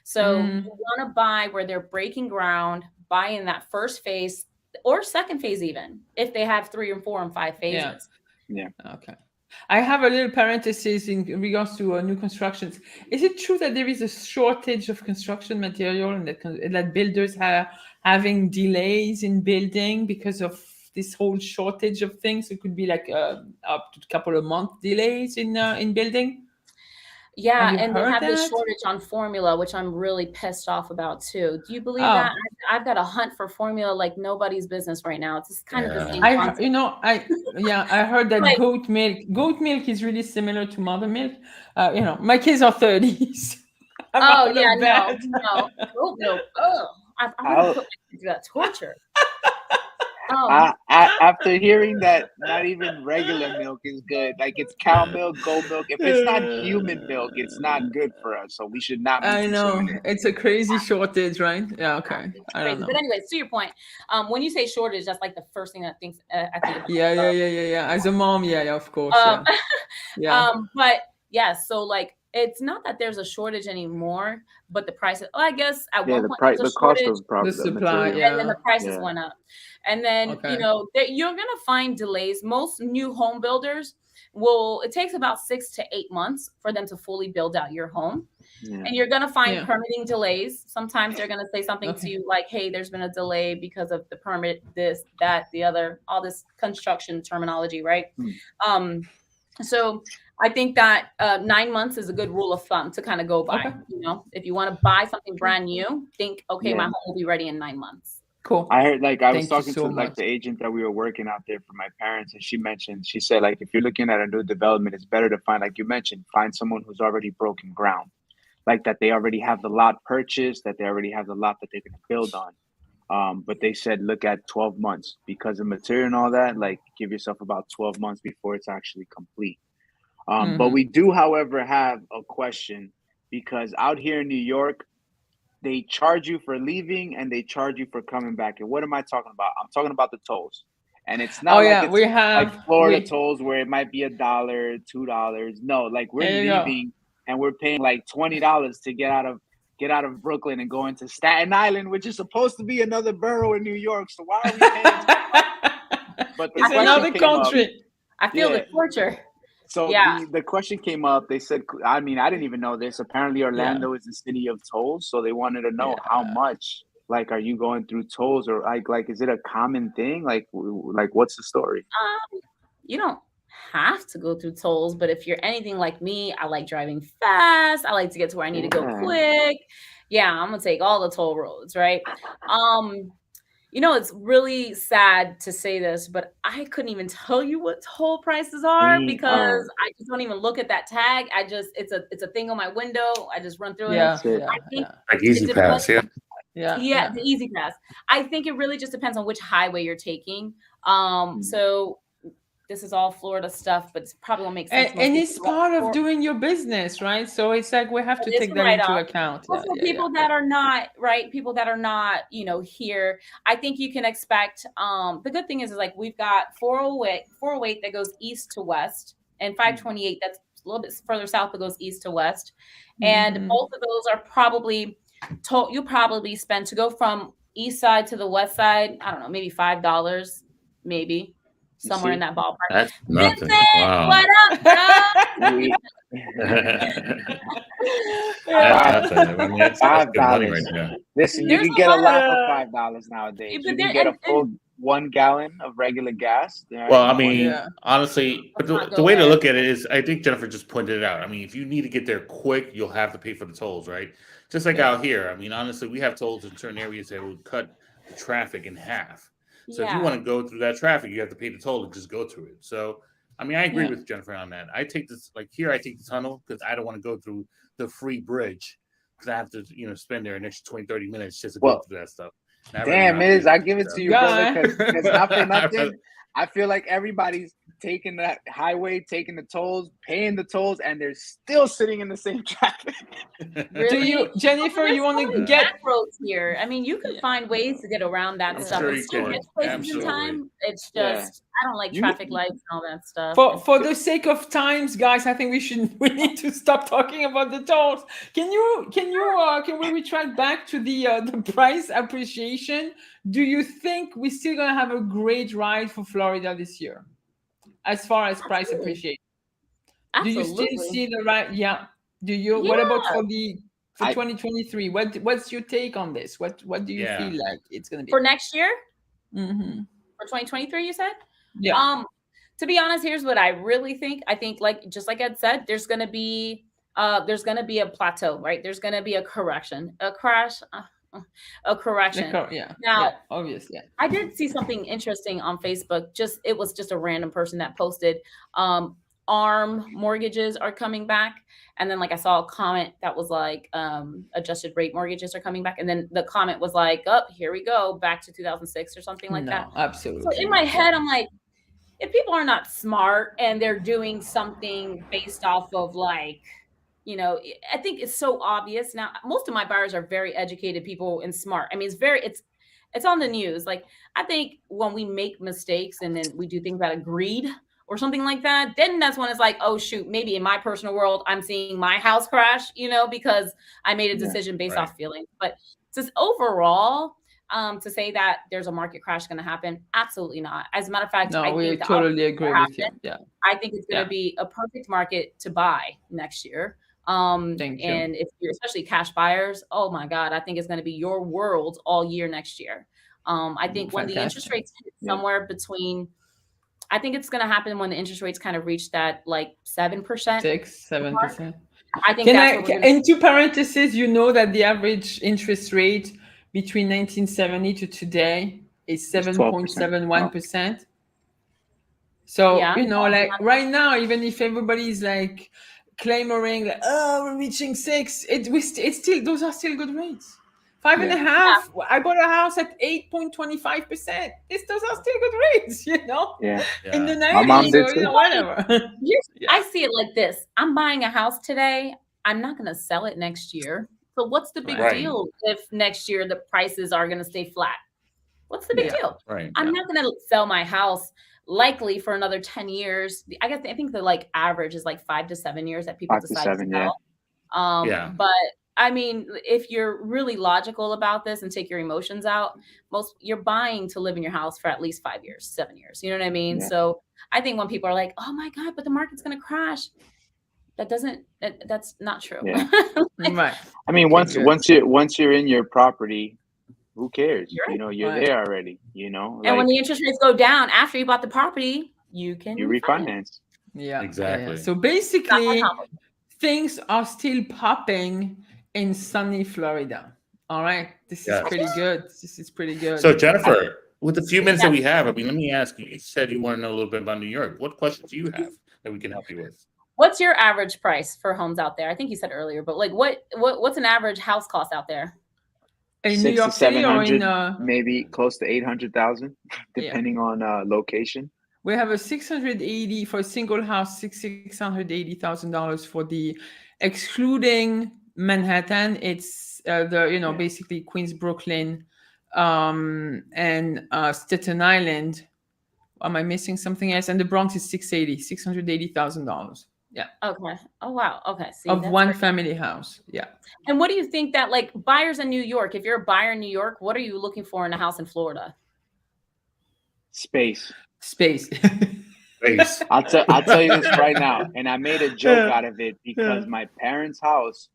So you want to buy where they're breaking ground, buy in that first phase or second phase, even if they have 3 and 4 and 5 phases. Yeah. Okay. I have a little parenthesis in regards to new constructions. Is it true that there is a shortage of construction material and that builders are having delays in building because of this whole shortage of things? It could be like up to a couple of month delays in building. Have Yeah, you and they heard have this that? shortage on formula, which I'm really pissed off about too. Do you believe that? Oh, I've got a hunt for formula like nobody's business right now. It's just kind of the Yeah. same concept. I heard that Like, goat milk is really similar to mother milk. My kids are 30s. I'm oh out yeah, of bed. no, goat milk. Oh, I want to I'll, put my kids through that torture. Um, after hearing that not even regular milk is good, like it's cow milk, goat milk. If it's not human milk, it's not good for us. So we should not be I know consuming it. it's a crazy shortage, right? Yeah, okay. it's I don't crazy. But know. anyways, to your point, when you say shortage, that's like the first thing that I think about. Yeah. As a mom, yeah, of course, Um, yeah. but yeah, so like it's not that there's a shortage anymore, but the prices. I guess at Yeah, one the point there price, was the a cost shortage, of The the supply, material. and then yeah. the prices Yeah. went up. And then Okay. you're gonna find delays. Most new home builders it takes about 6 to 8 months for them to fully build out your home. Yeah. And you're gonna find Yeah. permitting delays. Sometimes they're gonna say something to Okay. you like, hey, there's been a delay because of the permit, this, that, the other, all this construction terminology, right? Um, so I think that 9 months is a good rule of thumb to kind of go by. Okay. If you want to buy something brand new, think, okay, my Yeah. home will be ready in 9 months. Cool. I heard, like, I was Thank you talking so to like much. the agent that we were working out there for my parents, and she said, like, if you're looking at a new development, it's better to find, like you mentioned, find someone who's already broken ground, like that they already have the lot purchased, that they already have the lot that they're going to build on. But they said look at 12 months because of material and all that. Like, give yourself about 12 months before it's actually complete. But we do, however, have a question because out here in New York, they charge you for leaving and they charge you for coming back. And what am I talking about? I'm talking about the tolls. And it's Oh not like yeah, it's we like have Florida tolls where it might be $1, $2. No, like we're There you go. leaving and we're paying like $20 to get out of Brooklyn and go into Staten Island, which is supposed to be another borough in New York. So why are we paying so much? But the It's question another came up. country. I feel Yeah. the torture. So Yeah. the question came up. They said, I mean, I didn't even know this. Apparently, Orlando is the city of tolls, so they wanted to know how much. Like, are you going through tolls, or like, is it a common thing? Like, what's the story? You don't have to go through tolls, but if you're anything like me, I like driving fast. I like to get to where I need to go Yeah. quick. Yeah, I'm gonna take all the toll roads, right? It's really sad to say this, but I couldn't even tell you what toll prices are because I just don't even look at that tag. It's a thing on my window. I just run through it. Yeah, That's it. yeah, I think Like Easy it Pass, depends. yeah. The easy pass. I think it really just depends on which highway you're taking. So this is all Florida stuff, but it probably won't make sense. And it's part of doing your business, right? So it's like we have to take that into account. Also, people that are not people that are not, here. I think you can expect. The good thing is like we've got 408 that goes east to west, and 528 that's a little bit further south that goes east to west, and both of those are probably you'll probably spend to go from east side to the west side. I don't know, maybe $5, maybe. Somewhere in that ballpark. That's nothing. Vincent, Wow. what up, bro? That's nothing. I mean, that's good money right now. Listen, you can get a lot for $5 nowadays. You can get a full 1 gallon of regular gas. Well, I mean, honestly, but the way to look at it is, I think Jennifer just pointed it out. I mean, if you need to get there quick, you'll have to pay for the tolls, right? Just like out here. I mean, honestly, we have tolls in certain areas that will cut the traffic in half. So if you want to go through that traffic, you have to pay the toll to just go through it. So, I mean, I agree with Jennifer on that. I take this, like here, I take the tunnel because I don't want to go through the free bridge because I have to, spend there an extra 20, 30 minutes just to go through that stuff. Damn, Miz, I give it to you, brother, because not for nothing. I feel like everybody's taking that highway, taking the tolls, paying the tolls, and they're still sitting in the same traffic. Really? Do you, Jennifer, you want to get roads here? I mean, you can find ways to get around that stuff. Sure And you still can. get places Absolutely. in time. It's just I don't like traffic lights and all that stuff. For the sake of times, guys, I think we need to stop talking about the tolls. Can we retract back to the price appreciation? Do you think we're still gonna have a great ride for Florida this year, as far as price appreciation? Do you still Absolutely. see the right? Yeah. Do you? What Yeah. about for I 2023? What's your take on this? What do you Yeah. feel like it's gonna be? For next year, Mm-hmm. for 2023, you said? Yeah. To be honest, here's what I really think. I think, like, just like Ed said, there's gonna be a plateau, right? There's gonna be a correction, a crash, a correction. Yeah. Now, Yeah. Obviously. I did see something interesting on Facebook. It was just a random person that posted, ARM mortgages are coming back. And then, like, I saw a comment that was like, adjusted rate mortgages are coming back. And then the comment was like, oh, here we go, back to 2006 or something like that. No, So absolutely. in my not. head, I'm like, if people are not smart and they're doing something based off of, like, I think it's so obvious. Now, most of my buyers are very educated people and smart. I mean, it's on the news. Like, I think when we make mistakes and then we do things out of greed or something like that, then that's when it's like, oh shoot, maybe in my personal world, I'm seeing my house crash, because I made a Yeah. decision based Right. off feelings. But just overall, to say that there's a market crash going to happen, absolutely not. As a matter of fact, No, I we think the totally opposite agree will with you. happen. Yeah. I think it's going to Yeah. be a perfect market to buy next year. Thank you. And if you're especially cash buyers, oh my God, I think it's going to be your world all year next year. I think when the interest Fantastic. rates hit Yeah. somewhere between, I think it's going to happen when the interest rates kind of reach that like 7%. 6-7%. I think that's what we're going to. Into parentheses, you know that the average interest rate between 1970 to today is 7.71%. So, Yeah. like right now, even if everybody's like clamoring, like, oh, we're reaching 6, it's still, those are still good rates. 5.5. I bought a house at 8.25%. Those are still good rates, Yeah. in the Yeah. 90s mom did or too. whatever. I see it like this. I'm buying a house today. I'm not going to sell it next year. So what's the big Right. deal if next year the prices are going to stay flat? What's the big Yeah. deal? Right. I'm not going to sell my house likely for another 10 years. I think the like average is like 5 to 7 years that people 5 to decide 7, to sell. Yeah. But I mean, if you're really logical about this and take your emotions out, you're buying to live in your house for at least 5 years, 7 years. You know what I mean? Yeah. So I think when people are like, oh my God, but the market's going to crash. That's not true. Yeah. Right. I mean, Okay, once you're in your property, who cares? You're right. You're Right. there already. And like when the interest rates go down after you bought the property, you can you refinance. refinance. Yeah. Exactly. So Not basically, that complicated. things are still popping in sunny Florida. All right. This is Yes. pretty good. This is pretty good. So Jennifer, with the few minutes that Yeah. we have, I mean, let me ask you. You said you want to know a little bit about New York. What questions do you have that we can help you with? What's your average price for homes out there? I think you said earlier, but like what's an average house cost out there? in New 600 York to City or 700, maybe close to 800,000, depending on location. we have a 680 for a single house, $680,000 for the excluding Manhattan. It's basically Queens, Brooklyn, and Staten Island. Am I missing something else? And the Bronx is $680,000. Yeah. Okay. Oh wow. Okay. See, Of that's one great. family house. Yeah. And what do you think that like buyers in New York, if you're a buyer in New York, what are you looking for in a house in Florida? Space. Space. Space. I'll tell you this right now, and I made a joke out of it because my parents' house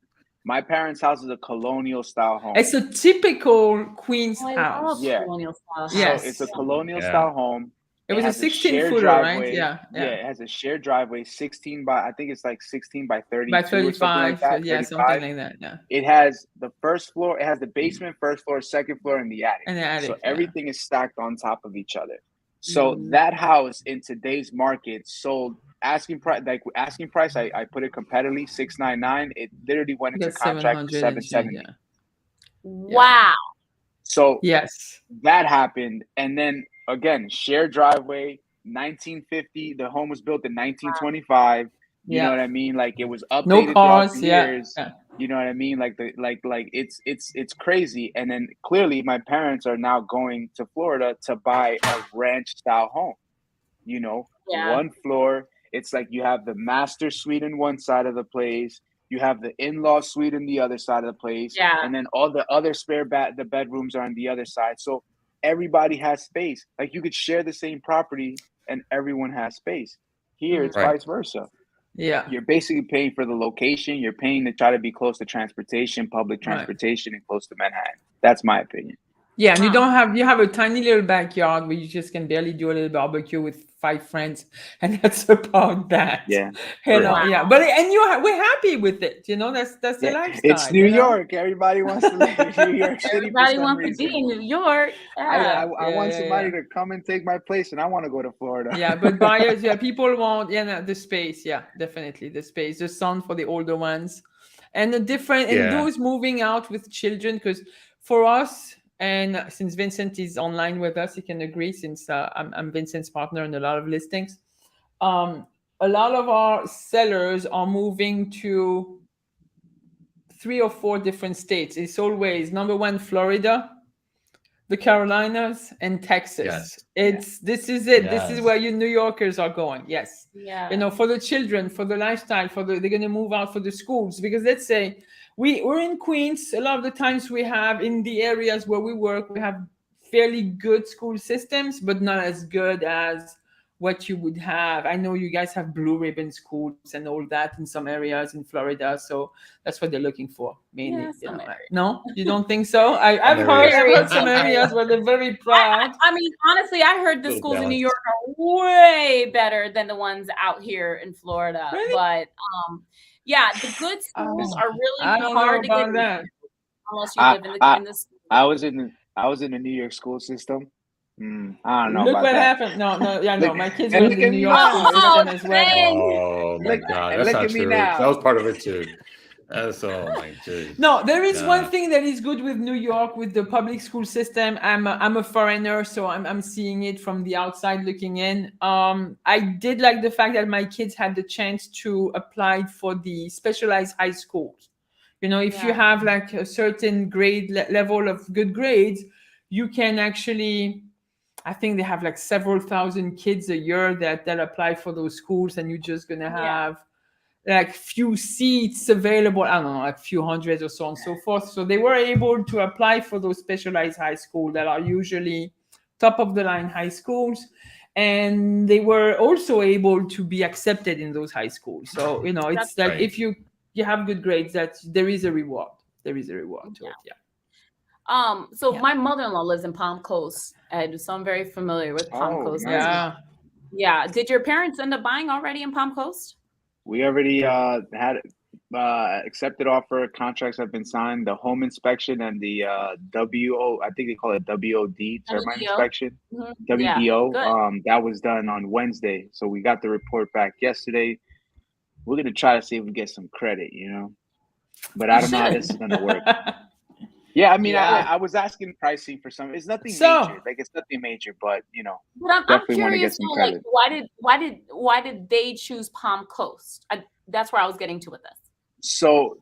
is a colonial style home. It's a typical Queens Oh, I house. love Yeah. colonial style. So Yes. it's a colonial Yeah. style home. It was a has 16-footer, driveway. right? Yeah. It has a shared driveway, 16 by, I think it's like 16 by 32 By or something 35. like that. Yeah, 35. something like that. Yeah. It has the first floor, it has the basement, first floor, second floor, and the attic. And the attic. So yeah. everything is stacked on top of each other. So that house in today's market sold asking price. I put it competitively, $699. It literally went into Because contract for 700 and change, $770. yeah. Wow. So Yes. that happened, and then again, shared driveway, 1950. The home was built in 1925. You Yeah. know what I mean? Like it was updated No throughout cars. the Yeah. years. Yeah. You know what I mean? Like it's crazy. And then clearly my parents are now going to Florida to buy a ranch style home. Yeah. One floor. It's like you have the master suite in one side of the place, you have the in-law suite in the other side of the place, Yeah. and then all the other the bedrooms are on the other side. So everybody has space. Like you could share the same property and everyone has space. Here it's Right. vice versa. Yeah. You're basically paying for the location. You're paying to try to be close to transportation, public Right. transportation, and close to Manhattan. That's my opinion. Yeah, and you have a tiny little backyard where you just can barely do a little barbecue with 5 friends, and that's about that. Yeah. You know, Wow. yeah. But and we're happy with it. You know, that's the Yeah, lifestyle. it's New you know? York. Everybody wants to live in New York City for Everybody some wants to reason. be in New York. I Yeah. want Yeah. somebody to come and take my place, and I want to go to Florida. Yeah, but buyers, yeah, people want, no, the space, yeah, definitely the space, the sun for the older ones, and the different, and Yeah. those moving out with children, because for us, and since Vincent is online with us, he can agree. Since I'm Vincent's partner in a lot of listings, a lot of our sellers are moving to 3 or 4 different states. It's always number 1, Florida, the Carolinas, and Texas. Yes. This is it. This is Yes. where you New Yorkers are going. Yes. Yeah. You know, for the children, for the lifestyle, they're going to move out for the schools, because let's say we're in Queens. A lot of the times we have, in the areas where we work, we have fairly good school systems, but not as good as what you would have. I know you guys have blue ribbon schools and all that in some areas in Florida, so that's what they're looking for mainly. Yeah, you know. some areas. No, you don't think so? I've areas. heard some areas where they're very proud. I mean, honestly, I heard the Little schools in New jealous. York are way better than the ones out here in Florida. Really? But yeah, the good schools are really I don't hard know to get about that. into unless you live in the I was in the New York school system. I don't know Look about what that. happened. No, yeah, no. Look- My kids and were look in the at New me York now. school system as well. dang. Oh my Look- God, and that's look not at me true. now. That was part of it too. That's my dude. No, there is one Nah. thing that is good with New York, with the public school system. I'm a foreigner, so I'm seeing it from the outside looking in. I did like the fact that my kids had the chance to apply for the specialized high schools. You know, if you Yeah. have like a certain grade level of good grades, you can actually, I think they have like several thousand kids a year that apply for those schools, and you're just gonna have like few seats available. I don't know, like few hundreds or so on and so forth. So they were able to apply for those specialized high schools that are usually top of the line high schools, and they were also able to be accepted in those high schools. So you know, it's That's like right. if you have good grades, that there is a reward. There is a reward to it. Yeah. So Yeah. my mother-in-law lives in Palm Coast, and so I'm very familiar with Palm Oh, Coast. nice. Yeah. Yeah. Did your parents end up buying already in Palm Coast? We already had accepted offer. Contracts have been signed. The home inspection and the WO, I think they call it WOD, termite WDO? inspection. Mhm. WDO. Yeah, good. That was done on Wednesday. So we got the report back yesterday. We're gonna try to see if we get some credit, you know. But I You don't know how should. this is gonna work. Yeah, I mean, Yeah. I was asking pricing for some. It's nothing So- major. Like it's nothing major, but you know, But I'm definitely want to curious get some though, like credit. why did they choose Palm Coast? That's where I was getting to with this. So,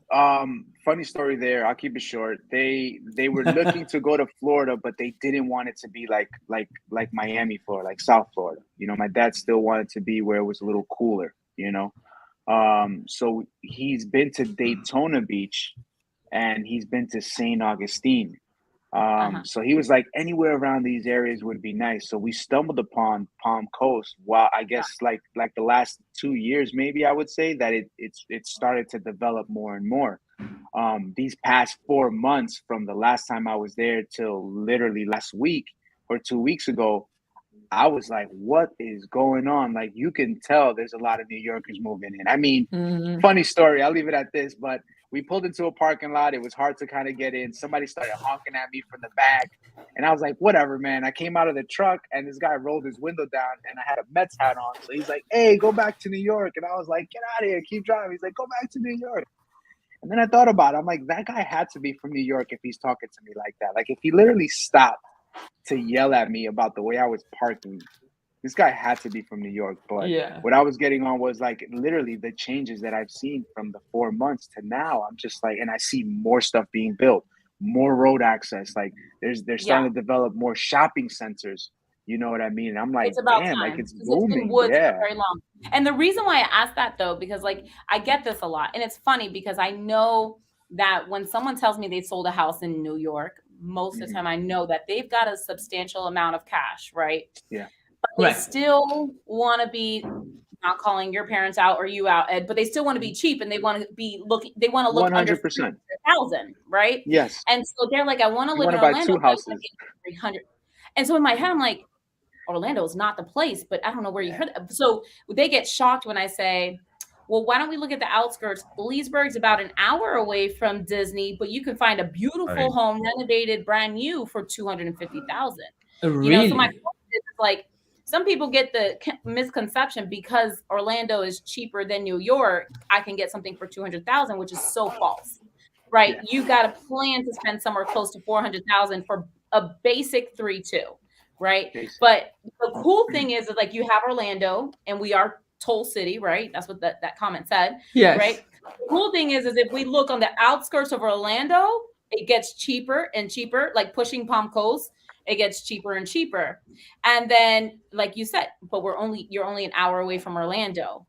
funny story there. I'll keep it short. They were looking to go to Florida, but they didn't want it to be like Miami, Florida, like South Florida. You know, my dad still wanted to be where it was a little cooler, you know. So he's been to Daytona Beach and he's been to St. Augustine. So he was like, anywhere around these areas would be nice. So we stumbled upon Palm Coast. Well, I guess like the last 2 years, maybe I would say that it started to develop more and more. These past 4 months from the last time I was there till literally last week or 2 weeks ago, I was like, what is going on? Like you can tell there's a lot of New Yorkers moving in. I mean, funny story. I'll leave it at this, but we pulled into a parking lot. It was hard to kind of get in. Somebody started honking at me from the back. And I was like, whatever, man. I came out of the truck and this guy rolled his window down and I had a Mets hat on. So he's like, hey, go back to New York. And I was like, get out of here. Keep driving. He's like, go back to New York. And then I thought about it. I'm like, that guy had to be from New York if he's talking to me like that. Like if he literally stopped to yell at me about the way I was parking, this guy had to be from New York. But what I was getting on was like literally the changes that I've seen from the 4 months to now. I'm just like, and I see more stuff being built, more road access. Like they're starting to develop more shopping centers. You know what I mean? And I'm like, It's about damn, time. like it's 'Cause booming. It's been woods Yeah. for very long. And the reason why I asked that though, because like I get this a lot, and it's funny because I know that when someone tells me they sold a house in New York, most of the time I know that they've got a substantial amount of cash, right? Yeah. But they still want to be not calling your parents out or you out, Ed, but they still want to be cheap and they want to be looking, they want to look under 100%. 300,000, right? Yes. And so they're like, I want to You live in want to buy Orlando. 2 houses. 300. And so in my head, I'm like, Orlando is not the place, but I don't know where you heard that. So they get shocked when I say, well, why don't we look at the outskirts? Leesburg's about an hour away from Disney, but you can find a beautiful home, renovated, brand new for $250,000. Really? You know, so my point is like, some people get the misconception because Orlando is cheaper than New York, I can get something for $200,000, which is so false, right? Yeah. You got to plan to spend somewhere close to $400,000 for a basic 3-2, right? Basic. But the cool thing is like you have Orlando, and we are Toll City, right? That's what that comment said. Yes. Right. The cool thing is if we look on the outskirts of Orlando, it gets cheaper and cheaper, like pushing Palm Coast. It gets cheaper and cheaper. And then, like you said, but you're only an hour away from Orlando.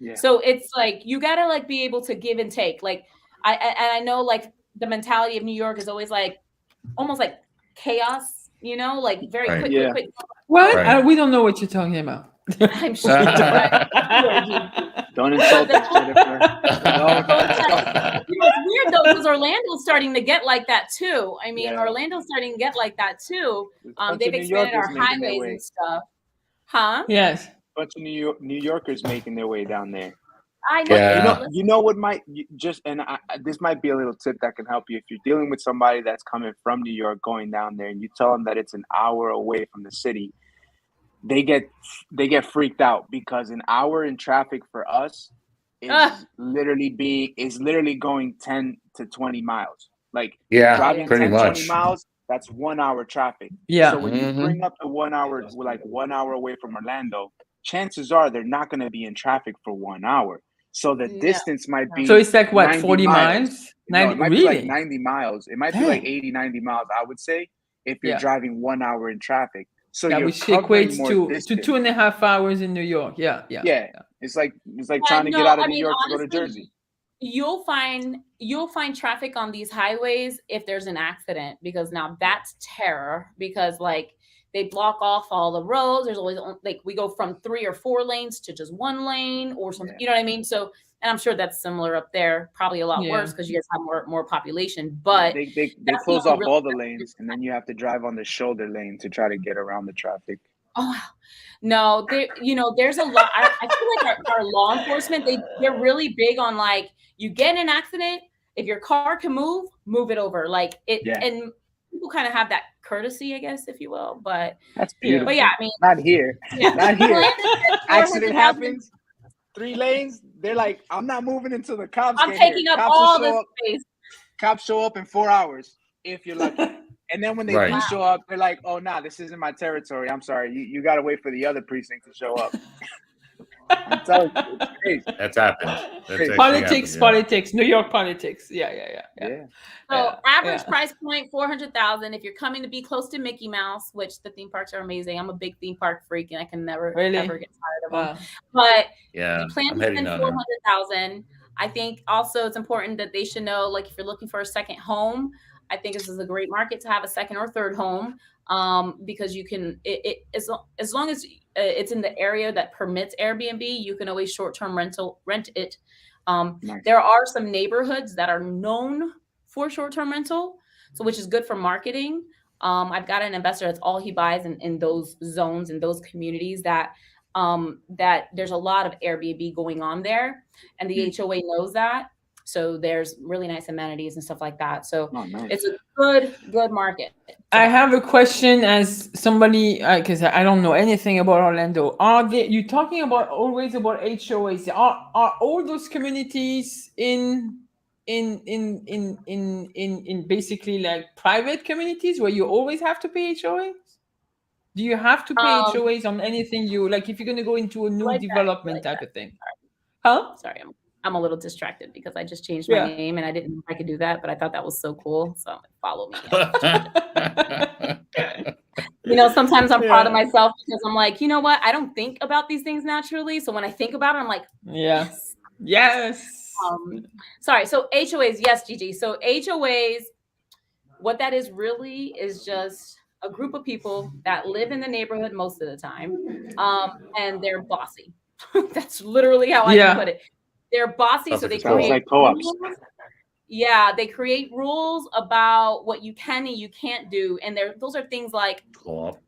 Yeah. So it's like, you got to like be able to give and take. Like I know like the mentality of New York is always like, almost like chaos, you know, like very quick. What? Right. We don't know what you're talking about. I'm sure. Don't insult us, Jennifer. You know, it's weird though, because Orlando's starting to get like that too. I mean, Orlando's starting to get like that too. They've expanded our highways and stuff. Huh? Yes. A bunch of New Yorkers making their way down there. I know. Yeah. You know what might just, and this might be a little tip that can help you if you're dealing with somebody that's coming from New York going down there, and you tell them that it's an hour away from the city. They get freaked out because an hour in traffic for us is literally going 10 to 20 miles. Like driving pretty 10, much 20 miles, that's 1 hour traffic. Yeah. So when you bring up the 1 hour, like 1 hour away from Orlando, chances are they're not going to be in traffic for 1 hour. So the distance might be. So it's like what, 40 miles? 90, no, it might be like 90 miles. It might be like 80, 90 miles, I would say, if you're driving 1 hour in traffic. So which equates to 2.5 hours in New York. Yeah. It's like trying to get out of New York to go to Jersey. You'll find traffic on these highways if there's an accident, because now that's terror, because like they block off all the roads. There's always like we go from 3 or 4 lanes to just 1 lane or something. You know what I mean? So, and I'm sure that's similar up there, probably a lot worse because you guys have more population. But they close off all the lanes, and then you have to drive on the shoulder lane to try to get around the traffic. Oh no, there's a lot. I feel like our law enforcement, they're really big on like, you get in an accident, if your car can move it over, like it. And people kind of have that courtesy, I guess, if you will. But that's beautiful. But yeah, I mean, not here. Not here. Accident happens. 3 lanes. They're like, I'm not moving until the cops. I'm taking up all this space. Cops show up in 4 hours if you're lucky. And then when they do show up, they're like, oh, nah, this isn't my territory. I'm sorry. You got to wait for the other precinct to show up. I'm telling you, it's crazy. That's happened. Politics, New York politics. Yeah. So average price point, $400,000. If you're coming to be close to Mickey Mouse, which the theme parks are amazing. I'm a big theme park freak, and I can never ever get tired of them. But you plan to spend $400,000. I think also it's important that they should know, like, if you're looking for a second home, I think this is a great market to have a second or third home, because you can, as long as it's in the area that permits Airbnb, you can always short-term rent it. Nice. There are some neighborhoods that are known for short-term rental, so which is good for marketing. I've got an investor that's all he buys in those zones, in those communities that there's a lot of Airbnb going on there, and the HOA knows that. So there's really nice amenities and stuff like that. So It's a good market. I have a question as somebody, because I don't know anything about Orlando. You talking about always about HOAs? Are all those communities in basically like private communities where you always have to pay HOAs? Do you have to pay HOAs on anything like if you're going to go into a new development type of thing? Huh? Sorry, I'm a little distracted because I just changed my name and I didn't know if I could do that, but I thought that was so cool. So follow me. Sometimes I'm proud of myself because I'm like, you know what? I don't think about these things naturally. So when I think about it, I'm like, yes. Sorry. So HOAs, yes, Gigi. So HOAs, what that is really is just a group of people that live in the neighborhood most of the time, and they're bossy. That's literally how I can put it. They're bossy, Sounds so like they a co-op. create Sounds like co-ops. rules. Yeah, they create rules about what you can and you can't do, and those are things like Co-op.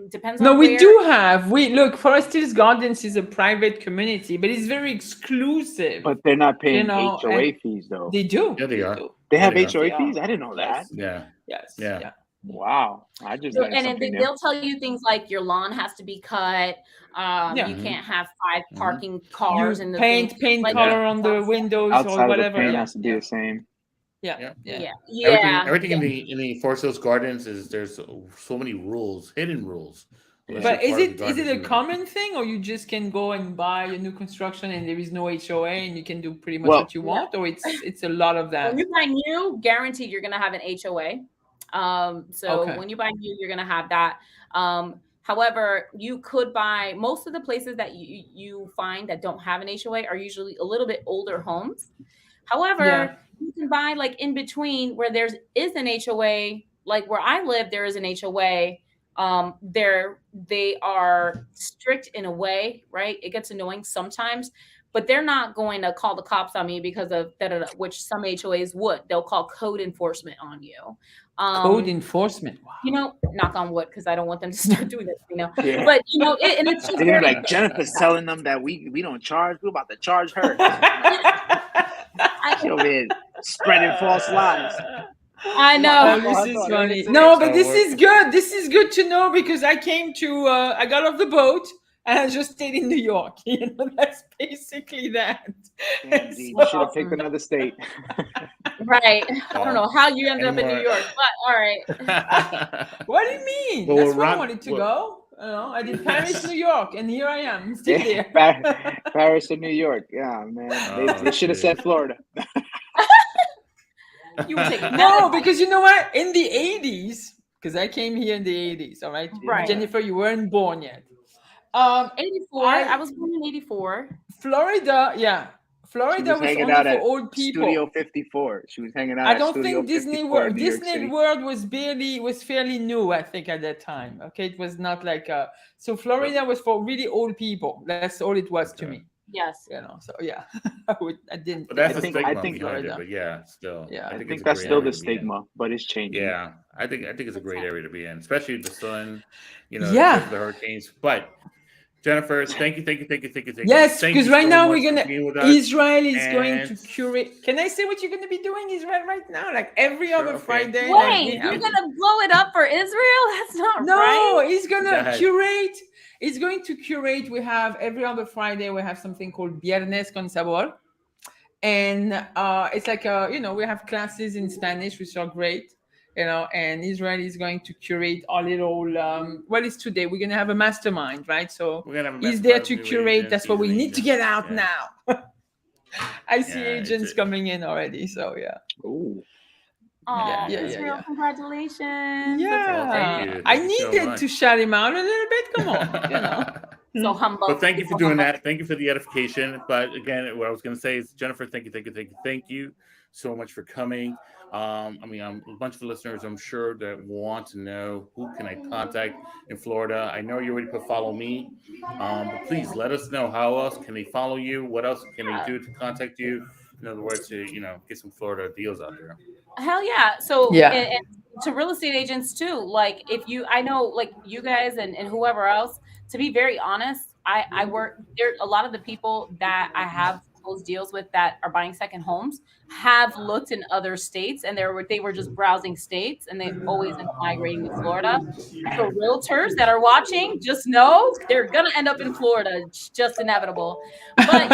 depends No, on we where. do have. We look, Forest Hills Gardens is a private community, but it's very exclusive. But they're not paying know, HOA and fees though. They do. Yeah, they are. do. They have they are. HOA They fees? are. I didn't know that. Yeah. Yes. Yeah. Yeah. Wow. I just So, learned and then something new. they'll tell you things like your lawn has to be cut. Yeah. You can't have 5 Mhm. parking cars You in the paint thing. Like, color on the windows Outside or of the whatever. paint Yeah. has to be the same. Yeah. Everything in the Forest Hills Gardens there's so many rules, hidden rules. Unless But you're is part of it the is it gardens a community. common thing, or you just can go and buy a new construction and there is no HOA and you can do pretty much Well- what you want, or it's a lot of that? when you buy new, guaranteed you're gonna have an HOA. So Okay. when you buy new, you're gonna have that. However, you could buy most of the places that you find that don't have an HOA are usually a little bit older homes. However, Yeah. you can buy like in between where there is an HOA, like where I live, there is an HOA. They are strict in a way, right? It gets annoying sometimes, but they're not going to call the cops on me because of which some HOAs would. They'll call code enforcement on you. Code enforcement. Wow. You know, knock on wood, because I don't want them to start doing this, you know. Yeah. But you know, and it's just They're very like, Jennifer's telling them that we don't charge. We're about to charge her. She over here spreading false lies. I know. Oh, this is funny. No, but this is good. This is good to know because I came to, I got off the boat and I just stayed in New York. You know, that's basically that. Indeed. You should have picked another state. Right. I don't know how you ended up in New Anymore. York, but all right. What do you mean? Well, That's where I Ron- wanted to well- go. You know, I did Paris, New York, and here I am, still there. Paris and New York. Yeah, man. Oh, They should have said Florida. You were taking No, because you know what? In the 80s, because I came here in the 80s, all right? Right. Jennifer, you weren't born yet. 84. I was born in 84. Florida, yeah. Florida was hanging only out for at old people. Studio 54. She was hanging out I at don't Studio think Disney 54 World in New York Disney City. World was fairly new, I think, at that time. Okay, it was not like so Florida was for really old people. That's all it was to me. Yes. You know, so yeah. I didn't But that's I the think- stigma I think behind it. Florida. But yeah, still. Yeah. I it's think a that's great still area the to be in. stigma, but it's changing. Yeah, I think it's a great area to be in, especially the sun, you know, Yeah. especially the hurricanes. But Jennifer, thank you. Yes, Thank because you right so now much we're for gonna being with us. Israel is going to And- curate. Can I say what you're gonna be doing, Israel, right now? Like every Sure, other okay. Friday. like, Wait, we you're have- gonna blow it up for Israel? That's not No, right. he's Go gonna ahead. curate. He's going to curate. We have every other Friday. We have something called Viernes con Sabor, and it's like we have classes in Spanish, which are great. You know, and Israel is going to curate our little. Well, it's today. We're gonna have a mastermind, right? So We're gonna have a he's there mastermind to with new curate. agents, That's what we seasoned need to get agents. out Yeah. now. I see Yeah, it's agents a- coming in already. So yeah. Ooh. Oh, yeah, Israel, yeah. congratulations. Yeah, thank you. I Thank you so needed much. to shout him out a little bit. Come on, you know. So humble. But thank you for doing that. Thank you for the edification. But again, what I was going to say is, Jennifer, thank you so much for coming. I mean, a bunch of listeners, I'm sure, that want to know who can I contact in Florida. I know you already put follow me, but please let us know how else can they follow you. What else can they do to contact you? In other words, to get some Florida deals out there. Hell yeah. So Yeah. And to real estate agents too, like I know like you guys and whoever else, to be very honest, I work there. A lot of the people that I have closed deals with that are buying second homes have looked in other states, and they were just browsing states, and they always end up migrating to Florida. So realtors that are watching, just know they're gonna end up in Florida. It's just inevitable. But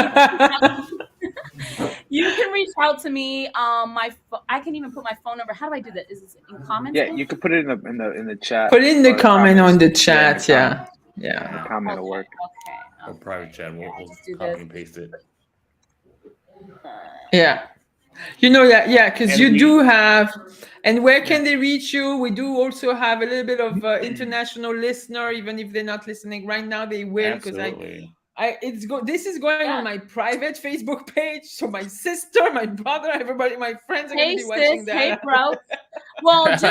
you can reach out to me. I can even put my phone number. How do I do that? Is this in comments? Yeah, you could put it in the chat. Put in the or comment on the comments. chat. Yeah, Yeah. the comment will work. Okay. Or private chat. We'll Just do copy this. and paste it. Yeah. Because And you we- do have, and where can they reach you? We do also have a little bit of international listener, even if they're not listening right now, they will, because Absolutely. this is going on my private Facebook page. So my sister, my brother, everybody, my friends are going Hey to be watching sis, that. hey bro. Well, just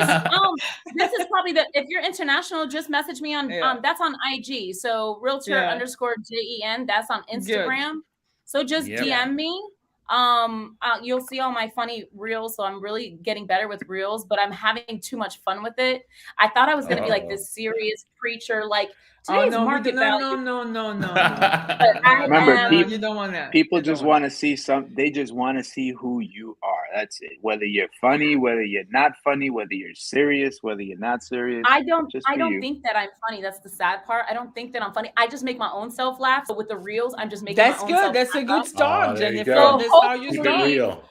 this is probably if you're international, just message me on that's on IG. So realtor underscore JEN, that's on Instagram. Good. So just DM me. You'll see all my funny reels. So I'm really getting better with reels, but I'm having too much fun with it. I thought I was gonna be like this serious preacher, like today's market value. No. Remember, you don't want that. People just want to see they just want to see who you are. That's it. Whether you're funny, whether you're not funny, whether you're serious, whether you're not serious. I don't think that I'm funny. That's the sad part. I don't think that I'm funny. I just make my own self laugh. So with the reels, I'm just making my own self laugh. That's a good start, Jennifer. That's how you start. Real.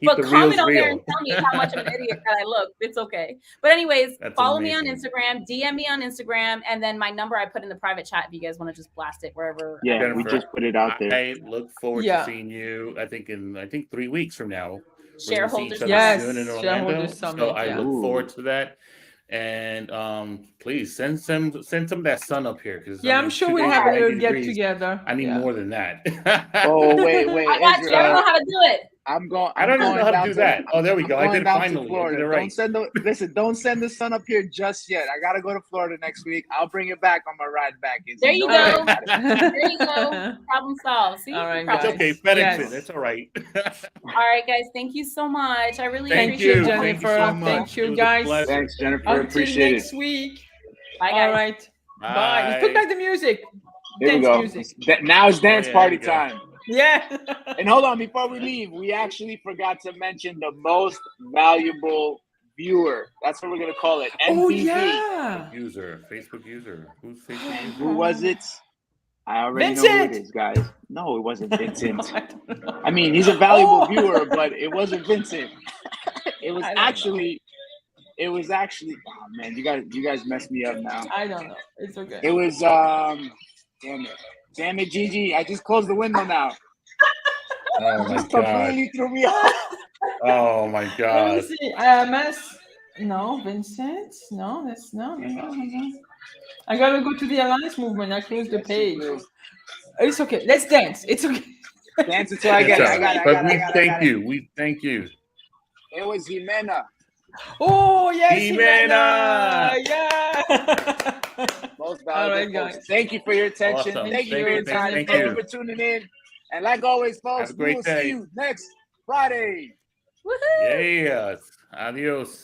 But comment on there and tell me how much of an idiot that I look. It's okay. But anyways, follow me on Instagram, DM me on Instagram, and then my number I put in the private chat if you guys want to just blast it wherever. Yeah, Jennifer, we just put it out there. I look forward to seeing you. I think 3 weeks from now. Shareholders, shareholders summit. So I look forward to that. And please send some of that sun up here, because I'm sure we'll have a little get together. I need more than that. Oh wait, I got you. I don't know how to do it. I don't know how to do that. Oh, there we go. I did it finally. Right. Don't send the sun up here just yet. I gotta go to Florida next week. I'll bring it back on my ride back. There you go. There you go. Problem solved. See? All right, it's okay. FedEx it. It's all right. All right, guys. Thank you so much. I really appreciate you, Jennifer. Thank you, guys. Thanks, Jennifer. Until Appreciate next week. Bye, guys. All right. Bye. Let's put back the music. Here we go. Now it's dance party time. Yeah. And hold on, before we leave, we actually forgot to mention the most valuable viewer. That's what we're gonna call it. MVP. Oh yeah. Facebook user. Who's Facebook user? Who was it? I already know who it is, guys. No, it wasn't Vincent. I mean, he's a valuable viewer, but it wasn't Vincent. It was actually. Oh man, you guys messed me up now. I don't know. It's okay. It was Damn it, Gigi! I just closed the window now. Oh my god! Completely threw me off. Oh my god! Let me see. No, Vincent. No, that's no. I gotta go to the Alliance movement. I closed the page. It's okay. Let's dance. It's okay. Dance until I get it. But we thank you. We thank you. It was Jimena. Oh yes, Jimena. Yeah. Most valuable, guys. Thank you for your attention. Awesome. Thank you for your time. Thank you for tuning in. And like always, folks, we will see you next Friday. Woohoo! Yes. Adios.